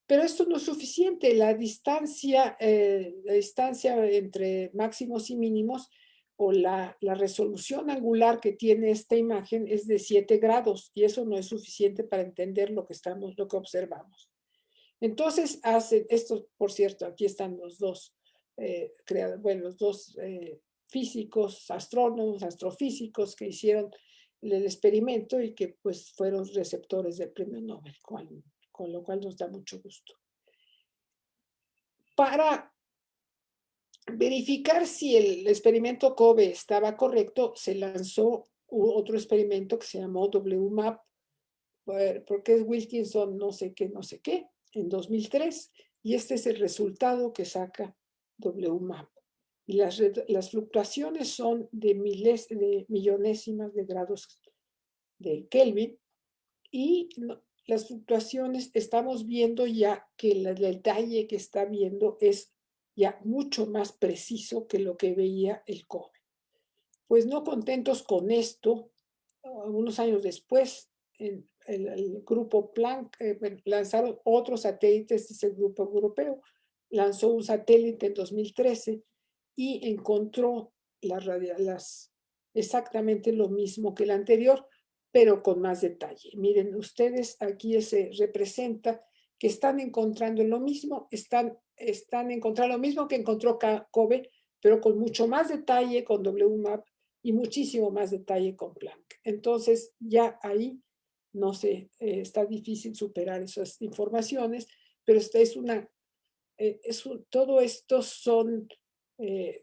Pero esto no es suficiente. La distancia entre máximos y mínimos o la resolución angular que tiene esta imagen es de 7 grados, y eso no es suficiente para entender lo que observamos. Entonces hacen esto, por cierto, aquí están los dos físicos, astrónomos, astrofísicos que hicieron el experimento y que pues fueron receptores del premio Nobel, con lo cual nos da mucho gusto. Para verificar si el experimento COBE estaba correcto, se lanzó otro experimento que se llamó WMAP, porque es Wilkinson no sé qué, en 2003, y este es el resultado que saca WMAP. Y las fluctuaciones son de millonésimas de grados de Kelvin, y las fluctuaciones, estamos viendo ya que el detalle que está viendo es ya mucho más preciso que lo que veía el COBE. Pues no contentos con esto, algunos años después, el grupo Planck lanzaron otros satélites, ese grupo europeo lanzó un satélite en 2013 y encontró exactamente lo mismo que el anterior, pero con más detalle. Miren ustedes, aquí se representa que están encontrando lo mismo, están encontrando lo mismo que encontró COBE, pero con mucho más detalle con WMAP y muchísimo más detalle con Planck. Entonces, ya ahí, no sé, está difícil superar esas informaciones, pero esta es todo esto son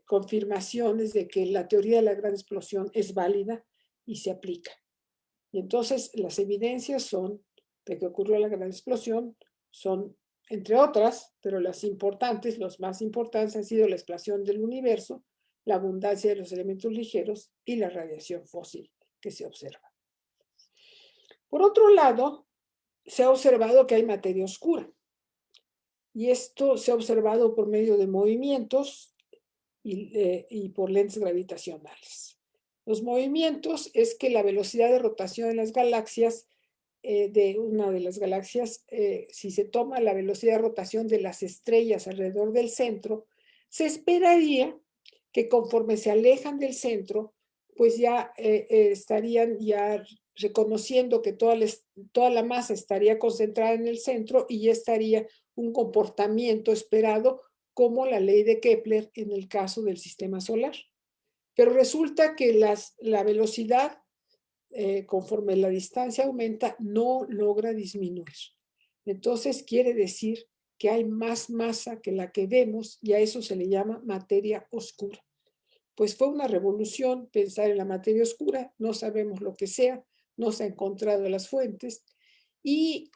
confirmaciones de que la teoría de la gran explosión es válida y se aplica. Y entonces las evidencias son de que ocurrió la gran explosión, son entre otras, pero las más importantes han sido la explosión del universo, la abundancia de los elementos ligeros y la radiación fósil que se observa. Por otro lado, se ha observado que hay materia oscura, y esto se ha observado por medio de movimientos y por lentes gravitacionales. Los movimientos es que la velocidad de rotación de las galaxias, de una de las galaxias, si se toma la velocidad de rotación de las estrellas alrededor del centro, se esperaría que conforme se alejan del centro, pues ya estarían ya reconociendo que toda la masa estaría concentrada en el centro y ya estaría un comportamiento esperado como la ley de Kepler en el caso del sistema solar. Pero resulta que la velocidad, conforme la distancia aumenta, no logra disminuir. Entonces quiere decir que hay más masa que la que vemos, y a eso se le llama materia oscura. Pues fue una revolución pensar en la materia oscura, no sabemos lo que sea, no se han encontrado las fuentes, y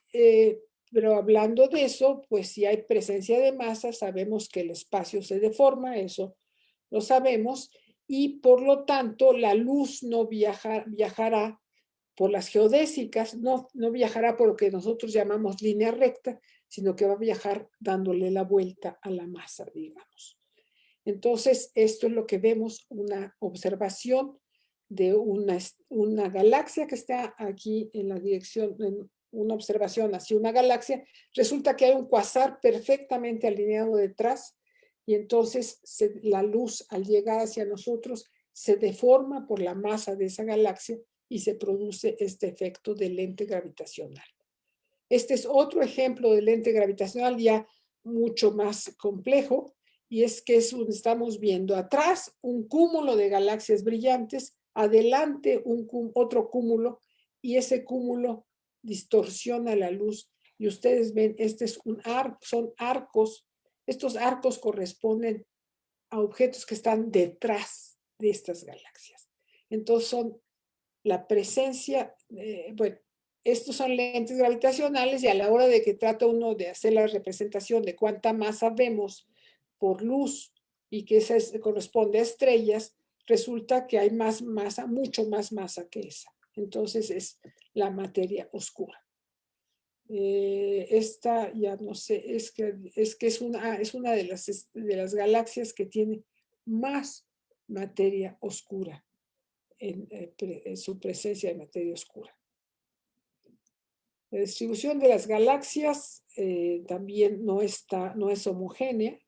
Pero hablando de eso, pues si hay presencia de masa, sabemos que el espacio se deforma, eso lo sabemos, y por lo tanto la luz no viajará por las geodésicas, no viajará por lo que nosotros llamamos línea recta, sino que va a viajar dándole la vuelta a la masa, digamos. Entonces, esto es lo que vemos, una observación de una galaxia que está aquí en la dirección, en una observación hacia una galaxia. Resulta que hay un cuasar perfectamente alineado detrás y entonces la luz al llegar hacia nosotros se deforma por la masa de esa galaxia y se produce este efecto de lente gravitacional. Este es otro ejemplo de lente gravitacional ya mucho más complejo, y es que estamos viendo atrás un cúmulo de galaxias brillantes, adelante otro cúmulo, y ese cúmulo distorsiona la luz. Y ustedes ven, este es son arcos. Estos arcos corresponden a objetos que están detrás de estas galaxias. Entonces son la presencia, bueno, estos son lentes gravitacionales y a la hora de que trata uno de hacer la representación de cuánta masa vemos por luz y que esa corresponde a estrellas, resulta que hay más masa, mucho más masa que esa. Entonces es la materia oscura. Esta ya no sé, es que es una de las galaxias que tiene más materia oscura en su presencia de materia oscura. La distribución de las galaxias también no es homogénea.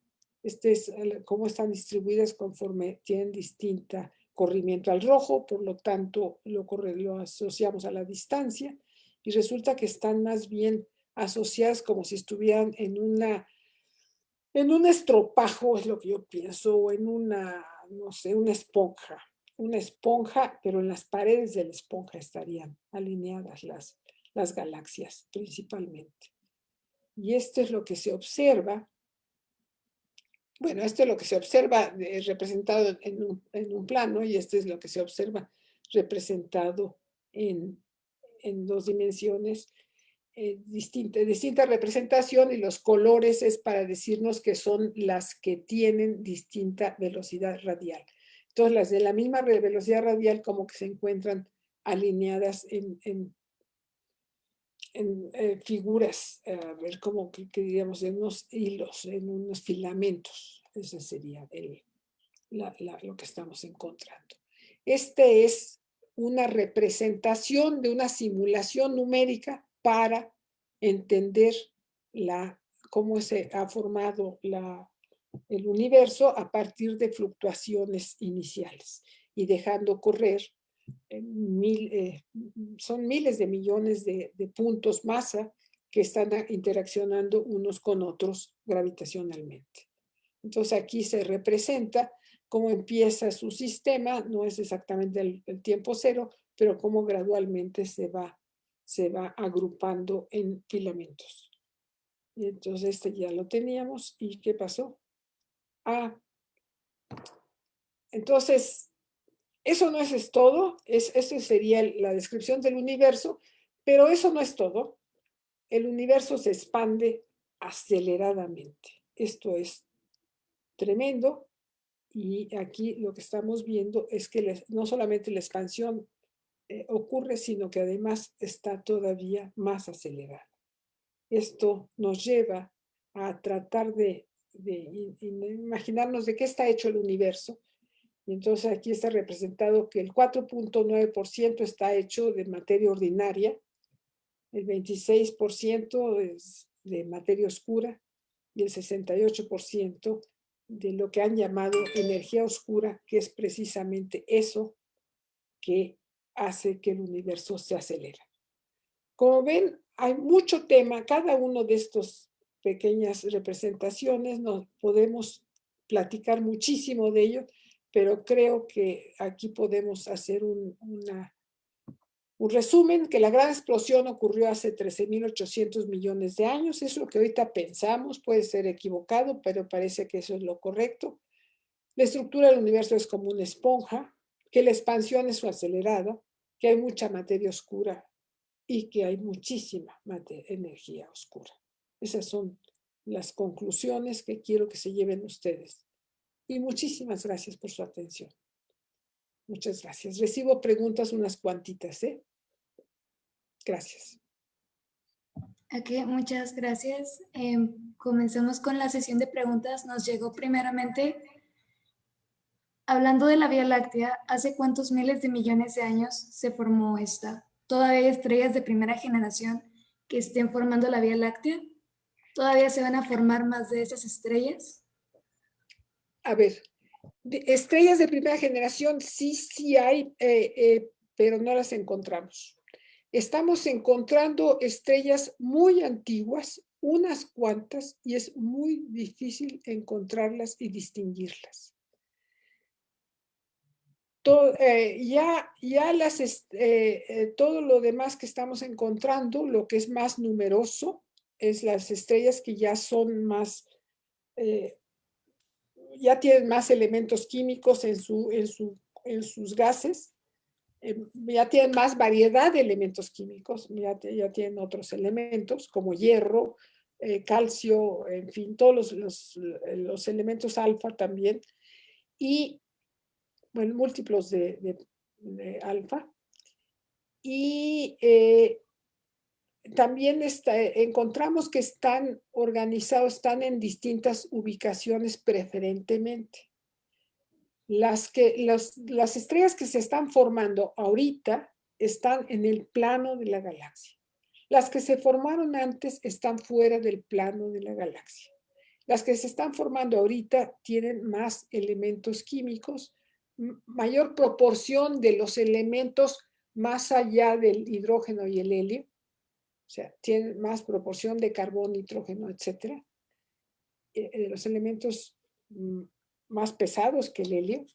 Este es cómo están distribuidas conforme tienen distinta corrimiento al rojo, por lo tanto lo asociamos a la distancia y resulta que están más bien asociadas como si estuvieran en un estropajo, es lo que yo pienso, o en no sé, una esponja, pero en las paredes de la esponja estarían alineadas las galaxias principalmente. Y esto es lo que se observa. Bueno, esto es lo que se observa representado en un plano y esto es lo que se observa representado en dos dimensiones. Distinta representación y los colores es para decirnos que son las que tienen distinta velocidad radial. Entonces, las de la misma velocidad radial como que se encuentran alineadas en figuras, a ver, como que diríamos, en unos hilos, en unos filamentos. Ese sería lo que estamos encontrando. Este es una representación de una simulación numérica para entender cómo se ha formado el universo a partir de fluctuaciones iniciales y dejando correr son miles de millones de puntos masa que están interaccionando unos con otros gravitacionalmente. Entonces aquí se representa cómo empieza su sistema, no es exactamente el tiempo cero, pero cómo gradualmente se va agrupando en filamentos. Y entonces este ya lo teníamos. ¿Y qué pasó? Entonces, eso no es todo, eso sería la descripción del universo, pero eso no es todo. El universo se expande aceleradamente. Esto es tremendo. Y aquí lo que estamos viendo es que no solamente la expansión ocurre, sino que además está todavía más acelerada. Esto nos lleva a tratar de imaginarnos de qué está hecho el universo. Y entonces aquí está representado que el 4.9% está hecho de materia ordinaria, el 26% es de materia oscura y el 68% de lo que han llamado energía oscura, que es precisamente eso que hace que el universo se acelere. Como ven, hay mucho tema, cada uno de estos pequeñas representaciones, nos podemos platicar muchísimo de ello, pero creo que aquí podemos hacer un resumen, que la gran explosión ocurrió hace 13.800 millones de años, es lo que ahorita pensamos, puede ser equivocado, pero parece que eso es lo correcto. La estructura del universo es como una esponja, que la expansión es su acelerada, que hay mucha materia oscura y que hay muchísima energía oscura. Esas son las conclusiones que quiero que se lleven ustedes. Y muchísimas gracias por su atención. Muchas gracias. Recibo preguntas unas cuantitas, ¿eh? Gracias. Ok, muchas gracias. Comencemos con la sesión de preguntas. Nos llegó primeramente, hablando de la Vía Láctea, ¿hace cuántos miles de millones de años se formó esta? ¿Todavía hay estrellas de primera generación que estén formando la Vía Láctea? ¿Todavía se van a formar más de esas estrellas? A ver, estrellas de primera generación sí hay, pero no las encontramos. Estamos encontrando estrellas muy antiguas, unas cuantas, y es muy difícil encontrarlas y distinguirlas. Todo, todo lo demás que estamos encontrando, lo que es más numeroso, es las estrellas que ya son más, ya tienen más elementos químicos en sus gases, ya tienen más variedad de elementos químicos, ya tienen otros elementos como hierro, calcio, en fin, todos los elementos alfa también, y bueno, múltiplos de alfa. Y también encontramos que están organizados, están en distintas ubicaciones preferentemente. Las estrellas que se están formando ahorita están en el plano de la galaxia. Las que se formaron antes están fuera del plano de la galaxia. Las que se están formando ahorita tienen más elementos químicos, mayor proporción de los elementos más allá del hidrógeno y el helio, o sea, tienen más proporción de carbón, nitrógeno, etcétera, los elementos más pesados que el helio,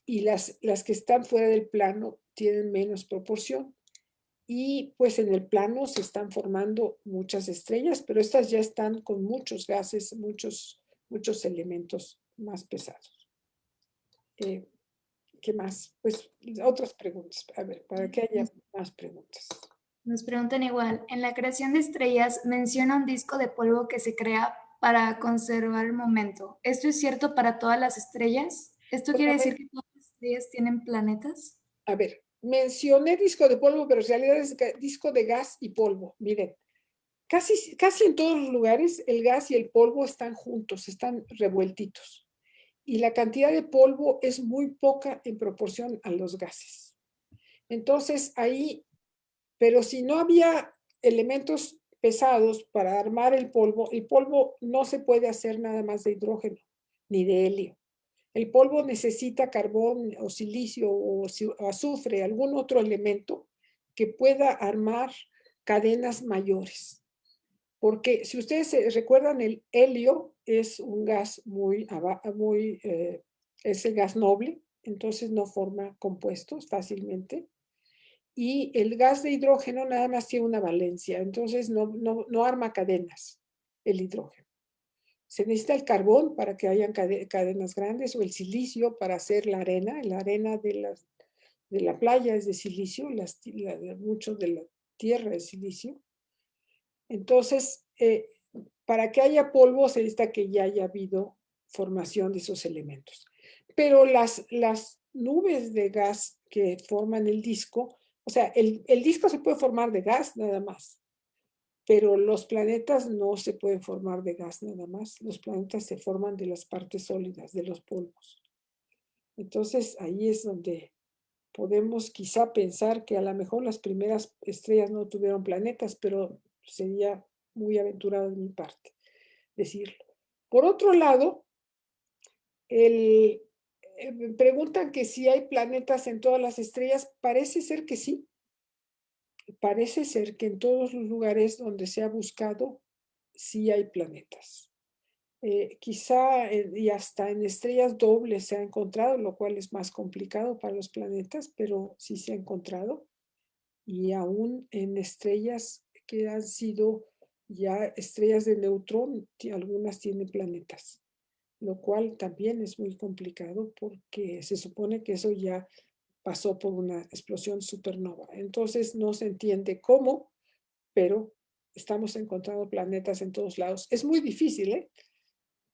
y las que están fuera del plano tienen menos proporción. Y pues en el plano se están formando muchas estrellas, pero estas ya están con muchos gases, muchos elementos más pesados. ¿Qué más? Pues otras preguntas. A ver, para que haya más preguntas. Nos preguntan igual, en la creación de estrellas menciona un disco de polvo que se crea para conservar el momento. ¿Esto es cierto para todas las estrellas? ¿Esto quiere decir que todas las estrellas tienen planetas? A ver, mencioné disco de polvo, pero en realidad es disco de gas y polvo. Miren, casi en todos los lugares el gas y el polvo están juntos, están revueltitos. Y la cantidad de polvo es muy poca en proporción a los gases. Entonces ahí, pero si no había elementos pesados para armar el polvo no se puede hacer nada más de hidrógeno ni de helio. El polvo necesita carbón o silicio o azufre, algún otro elemento que pueda armar cadenas mayores. Porque si ustedes se recuerdan, el helio es un gas es el gas noble, entonces no forma compuestos fácilmente. Y el gas de hidrógeno nada más tiene una valencia, entonces no arma cadenas el hidrógeno. Se necesita el carbón para que hayan cadenas grandes o el silicio para hacer la arena. La arena de la playa es de silicio, mucho de la tierra es silicio. Entonces, para que haya polvo se necesita que ya haya habido formación de esos elementos. Pero las nubes de gas que forman el disco, o sea, el disco se puede formar de gas nada más, pero los planetas no se pueden formar de gas nada más. Los planetas se forman de las partes sólidas, de los polvos. Entonces, ahí es donde podemos quizá pensar que a lo mejor las primeras estrellas no tuvieron planetas, pero sería muy aventurado de mi parte decirlo. Por otro lado, preguntan que si hay planetas en todas las estrellas. Parece ser que sí. Parece ser que en todos los lugares donde se ha buscado, sí hay planetas. Quizá y hasta en estrellas dobles se ha encontrado, lo cual es más complicado para los planetas, pero sí se ha encontrado. Y aún en estrellas que han sido ya estrellas de neutrón, algunas tienen planetas, lo cual también es muy complicado porque se supone que eso ya pasó por una explosión supernova. Entonces no se entiende cómo, pero estamos encontrando planetas en todos lados. Es muy difícil, ¿eh?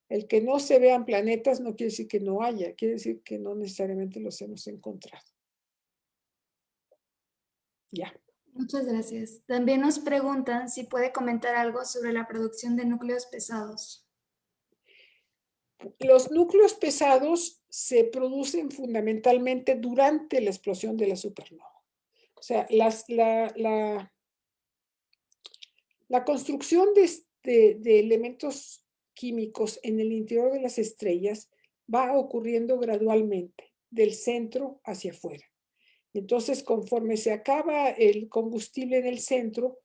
El que no se vean planetas no quiere decir que no haya, quiere decir que no necesariamente los hemos encontrado. Ya. Muchas gracias. También nos preguntan si puede comentar algo sobre la producción de núcleos pesados. Los núcleos pesados se producen fundamentalmente durante la explosión de la supernova. O sea, la construcción de elementos químicos en el interior de las estrellas va ocurriendo gradualmente, del centro hacia afuera. Entonces, conforme se acaba el combustible en el centro,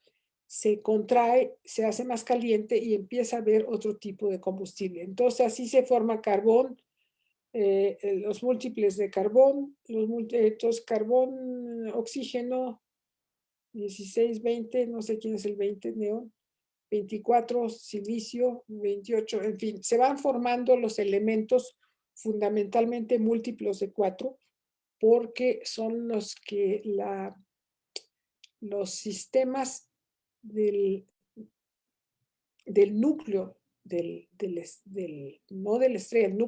se contrae, se hace más caliente y empieza a haber otro tipo de combustible. Entonces, así se forma carbón, los múltiples de carbón, entonces carbón, oxígeno, 16, 20, no sé quién es el 20, neón, 24, silicio, 28, en fin, se van formando los elementos fundamentalmente múltiplos de 4, porque son los que los sistemas del núcleo, no de la estrella, el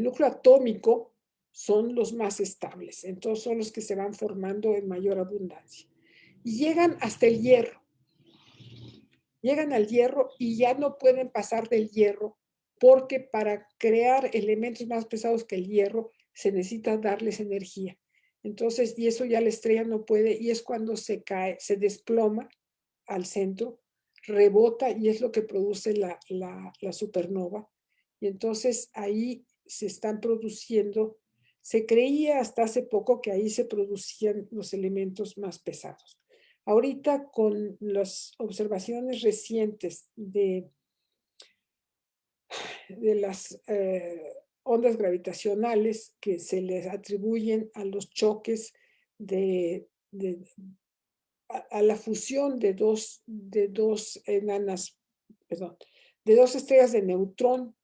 núcleo atómico son los más estables. Entonces son los que se van formando en mayor abundancia. Y llegan hasta el hierro. Llegan al hierro y ya no pueden pasar del hierro, porque para crear elementos más pesados que el hierro se necesita darles energía. Entonces, y eso ya la estrella no puede, y es cuando se cae, se desploma al centro, rebota y es lo que produce la supernova. Y entonces ahí se están produciendo, se creía hasta hace poco que ahí se producían los elementos más pesados. Ahorita con las observaciones recientes de las ondas gravitacionales que se les atribuyen a los choques a la fusión de dos enanas, perdón, de dos estrellas de neutrón,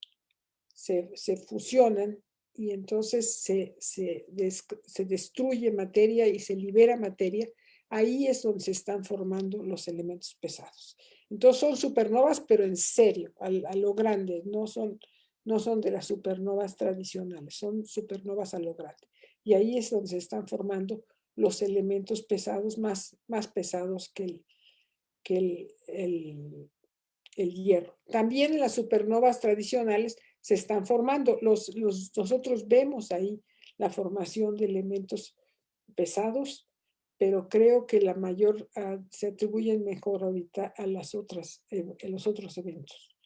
se fusionan y entonces se destruye materia y se libera materia. Ahí es donde se están formando los elementos pesados. Entonces son supernovas, pero en serio, a lo grande, no son de las supernovas tradicionales, son supernovas a lo grande. Y ahí es donde se están formando los elementos pesados más pesados que el hierro. También en las supernovas tradicionales se están formando. Nosotros vemos ahí la formación de elementos pesados, pero creo que la mayor se atribuyen mejor ahorita a los otros eventos.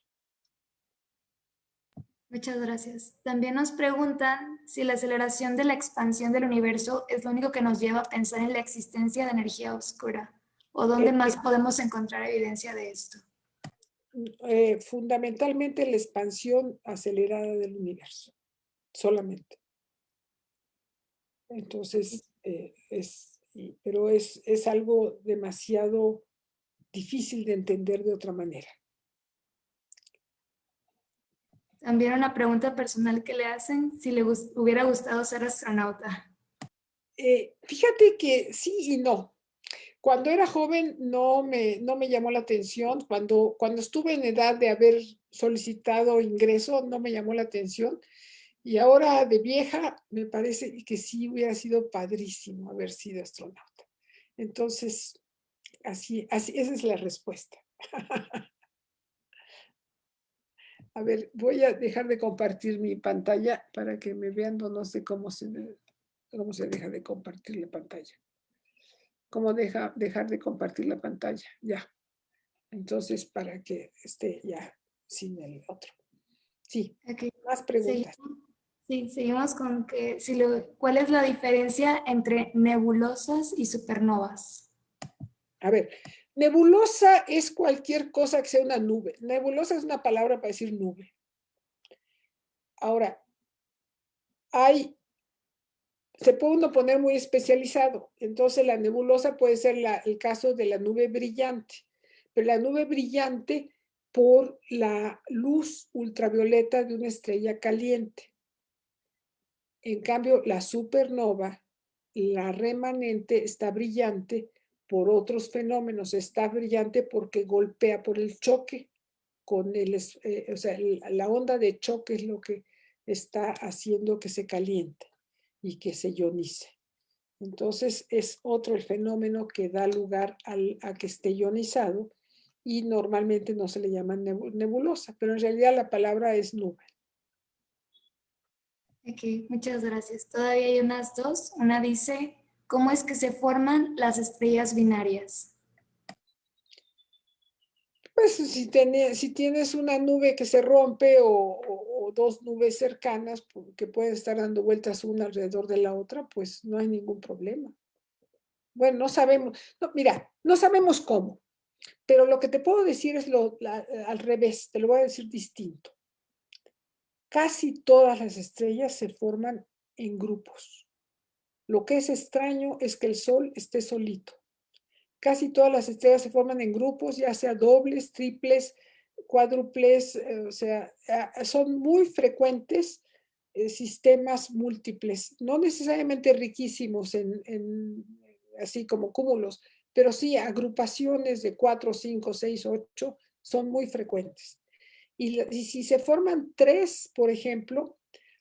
Muchas gracias. También nos preguntan si la aceleración de la expansión del universo es lo único que nos lleva a pensar en la existencia de energía oscura, o dónde más podemos encontrar evidencia de esto. Fundamentalmente la expansión acelerada del universo, solamente. Entonces, pero es algo demasiado difícil de entender de otra manera. También una pregunta personal que le hacen, si le hubiera gustado ser astronauta. Fíjate que sí y no. Cuando era joven no me llamó la atención. Cuando estuve en edad de haber solicitado ingreso, no me llamó la atención. Y ahora de vieja, me parece que sí hubiera sido padrísimo haber sido astronauta. Entonces, así, esa es la respuesta. A ver, voy a dejar de compartir mi pantalla para que me vean. No sé cómo se deja de compartir la pantalla. ¿Cómo dejar de compartir la pantalla? Ya. Entonces, para que esté ya sin el otro. Sí, Okay. más preguntas. Seguimos con que ¿cuál es la diferencia entre nebulosas y supernovas? A ver, nebulosa es cualquier cosa que sea una nube. Nebulosa es una palabra para decir nube. Ahora, se puede uno poner muy especializado. Entonces, la nebulosa puede ser el caso de la nube brillante. Pero la nube brillante por la luz ultravioleta de una estrella caliente. En cambio, la supernova la remanente está brillante por otros fenómenos, está brillante porque golpea por el choque con o sea, la onda de choque es lo que está haciendo que se caliente y que se ionice. Entonces es otro el fenómeno que da lugar a que esté ionizado y normalmente no se le llama nebulosa, pero en realidad la palabra es nube. Ok, muchas gracias. Todavía hay unas dos. Una dice, ¿cómo es que se forman las estrellas binarias? Pues si tienes una nube que se rompe o dos nubes cercanas que pueden estar dando vueltas una alrededor de la otra, pues no hay ningún problema. Bueno, no sabemos, no, mira, no sabemos cómo, pero lo que te puedo decir es al revés, te lo voy a decir distinto. Casi todas las estrellas se forman en grupos. Lo que es extraño es que el Sol esté solito. Casi todas las estrellas se forman en grupos, ya sea dobles, triples, cuádruples, o sea, son muy frecuentes sistemas múltiples, no necesariamente riquísimos así como cúmulos, pero sí agrupaciones de 4, 5, 6, 8 son muy frecuentes. Y si se forman tres, por ejemplo,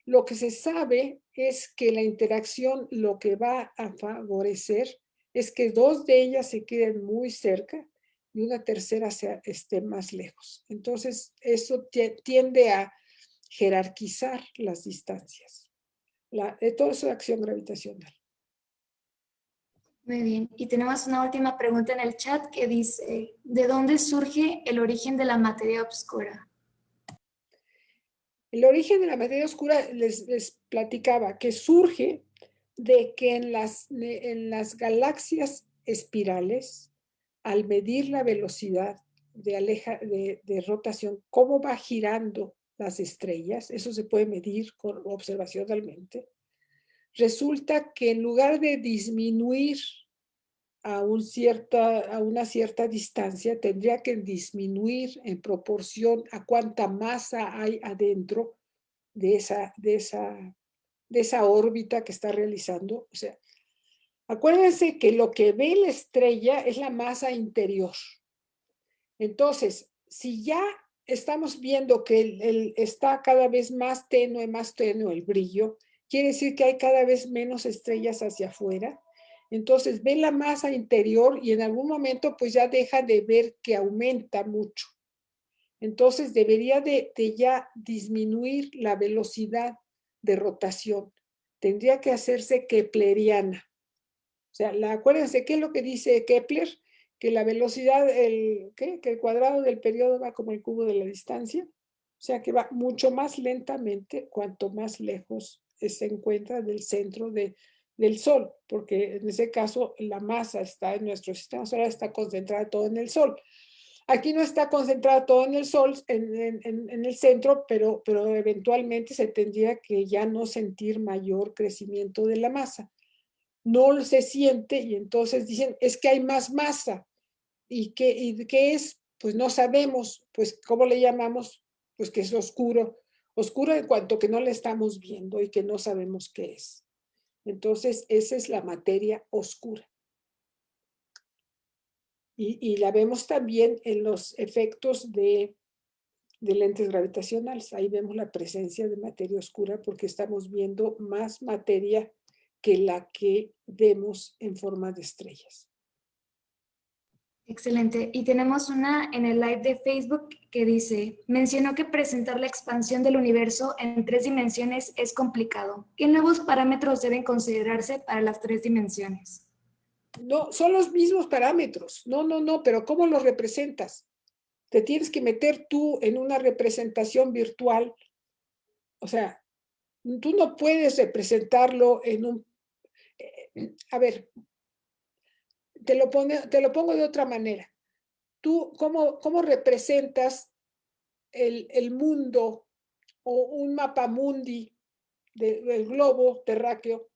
lo que se sabe es que la interacción lo que va a favorecer es que dos de ellas se queden muy cerca y una tercera esté más lejos. Entonces, eso tiende a jerarquizar las distancias. Todo eso es acción gravitacional. Muy bien. Y tenemos una última pregunta en el chat que dice, ¿de dónde surge el origen de la materia oscura? El origen de la materia oscura les platicaba que surge de que en las galaxias espirales, al medir la velocidad de rotación, cómo va girando las estrellas, eso se puede medir observacionalmente, resulta que en lugar de disminuir a una cierta distancia, tendría que disminuir en proporción a cuánta masa hay adentro de esa órbita que está realizando. O sea, acuérdense que lo que ve la estrella es la masa interior. Entonces, si ya estamos viendo que está cada vez más tenue el brillo, quiere decir que hay cada vez menos estrellas hacia afuera. Entonces, ve la masa interior y en algún momento pues ya deja de ver que aumenta mucho. Entonces, debería de ya disminuir la velocidad de rotación. Tendría que hacerse kepleriana. O sea, acuérdense, ¿qué es lo que dice Kepler? Que la velocidad, que el cuadrado del periodo va como el cubo de la distancia. O sea, que va mucho más lentamente cuanto más lejos se encuentra del centro del Sol, porque en ese caso la masa está en nuestro sistema solar, está concentrada todo en el Sol. Aquí no está concentrado todo en el Sol, en el centro, pero eventualmente se tendría que ya no sentir mayor crecimiento de la masa. No se siente y entonces dicen, es que hay más masa. ¿Y qué es? Pues no sabemos, pues ¿cómo le llamamos? Pues que es oscuro. Oscuro en cuanto que no le estamos viendo y que no sabemos qué es. Entonces, esa es la materia oscura. Y la vemos también en los efectos de lentes gravitacionales. Ahí vemos la presencia de materia oscura porque estamos viendo más materia que la que vemos en forma de estrellas. Excelente. Y tenemos una en el live de Facebook que dice, mencionó que presentar la expansión del universo en 3 dimensiones es complicado. ¿Qué nuevos parámetros deben considerarse para las 3 dimensiones? No, son los mismos parámetros. No, pero ¿cómo los representas? Te tienes que meter tú en una representación virtual. O sea, tú no puedes representarlo en un... a ver, te lo pongo de otra manera. Tú, ¿cómo representas el mundo o un mapa mundi del globo terráqueo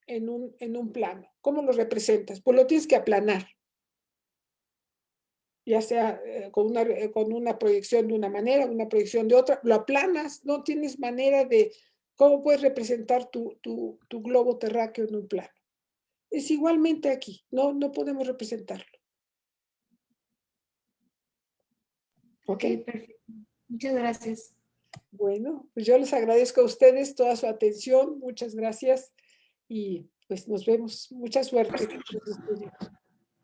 en un plano? ¿Cómo lo representas? Pues lo tienes que aplanar, ya sea con una proyección de una manera, una proyección de otra, lo aplanas, no tienes manera de, ¿cómo puedes representar tu globo terráqueo en un plano? es igualmente aquí, no podemos representarlo. ¿Ok? Ok, perfecto. Muchas gracias. Bueno, pues yo les agradezco a ustedes toda su atención, muchas gracias y pues nos vemos. Mucha suerte en sus estudios.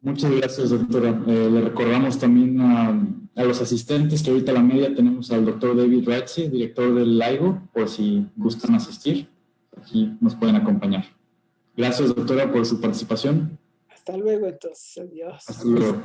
Muchas gracias, doctora. Le recordamos también a los asistentes que ahorita a la media tenemos al doctor David Ratzi, director del LIGO, por si gustan asistir. Aquí nos pueden acompañar. Gracias, doctora, por su participación. Hasta luego entonces, adiós. Hasta luego.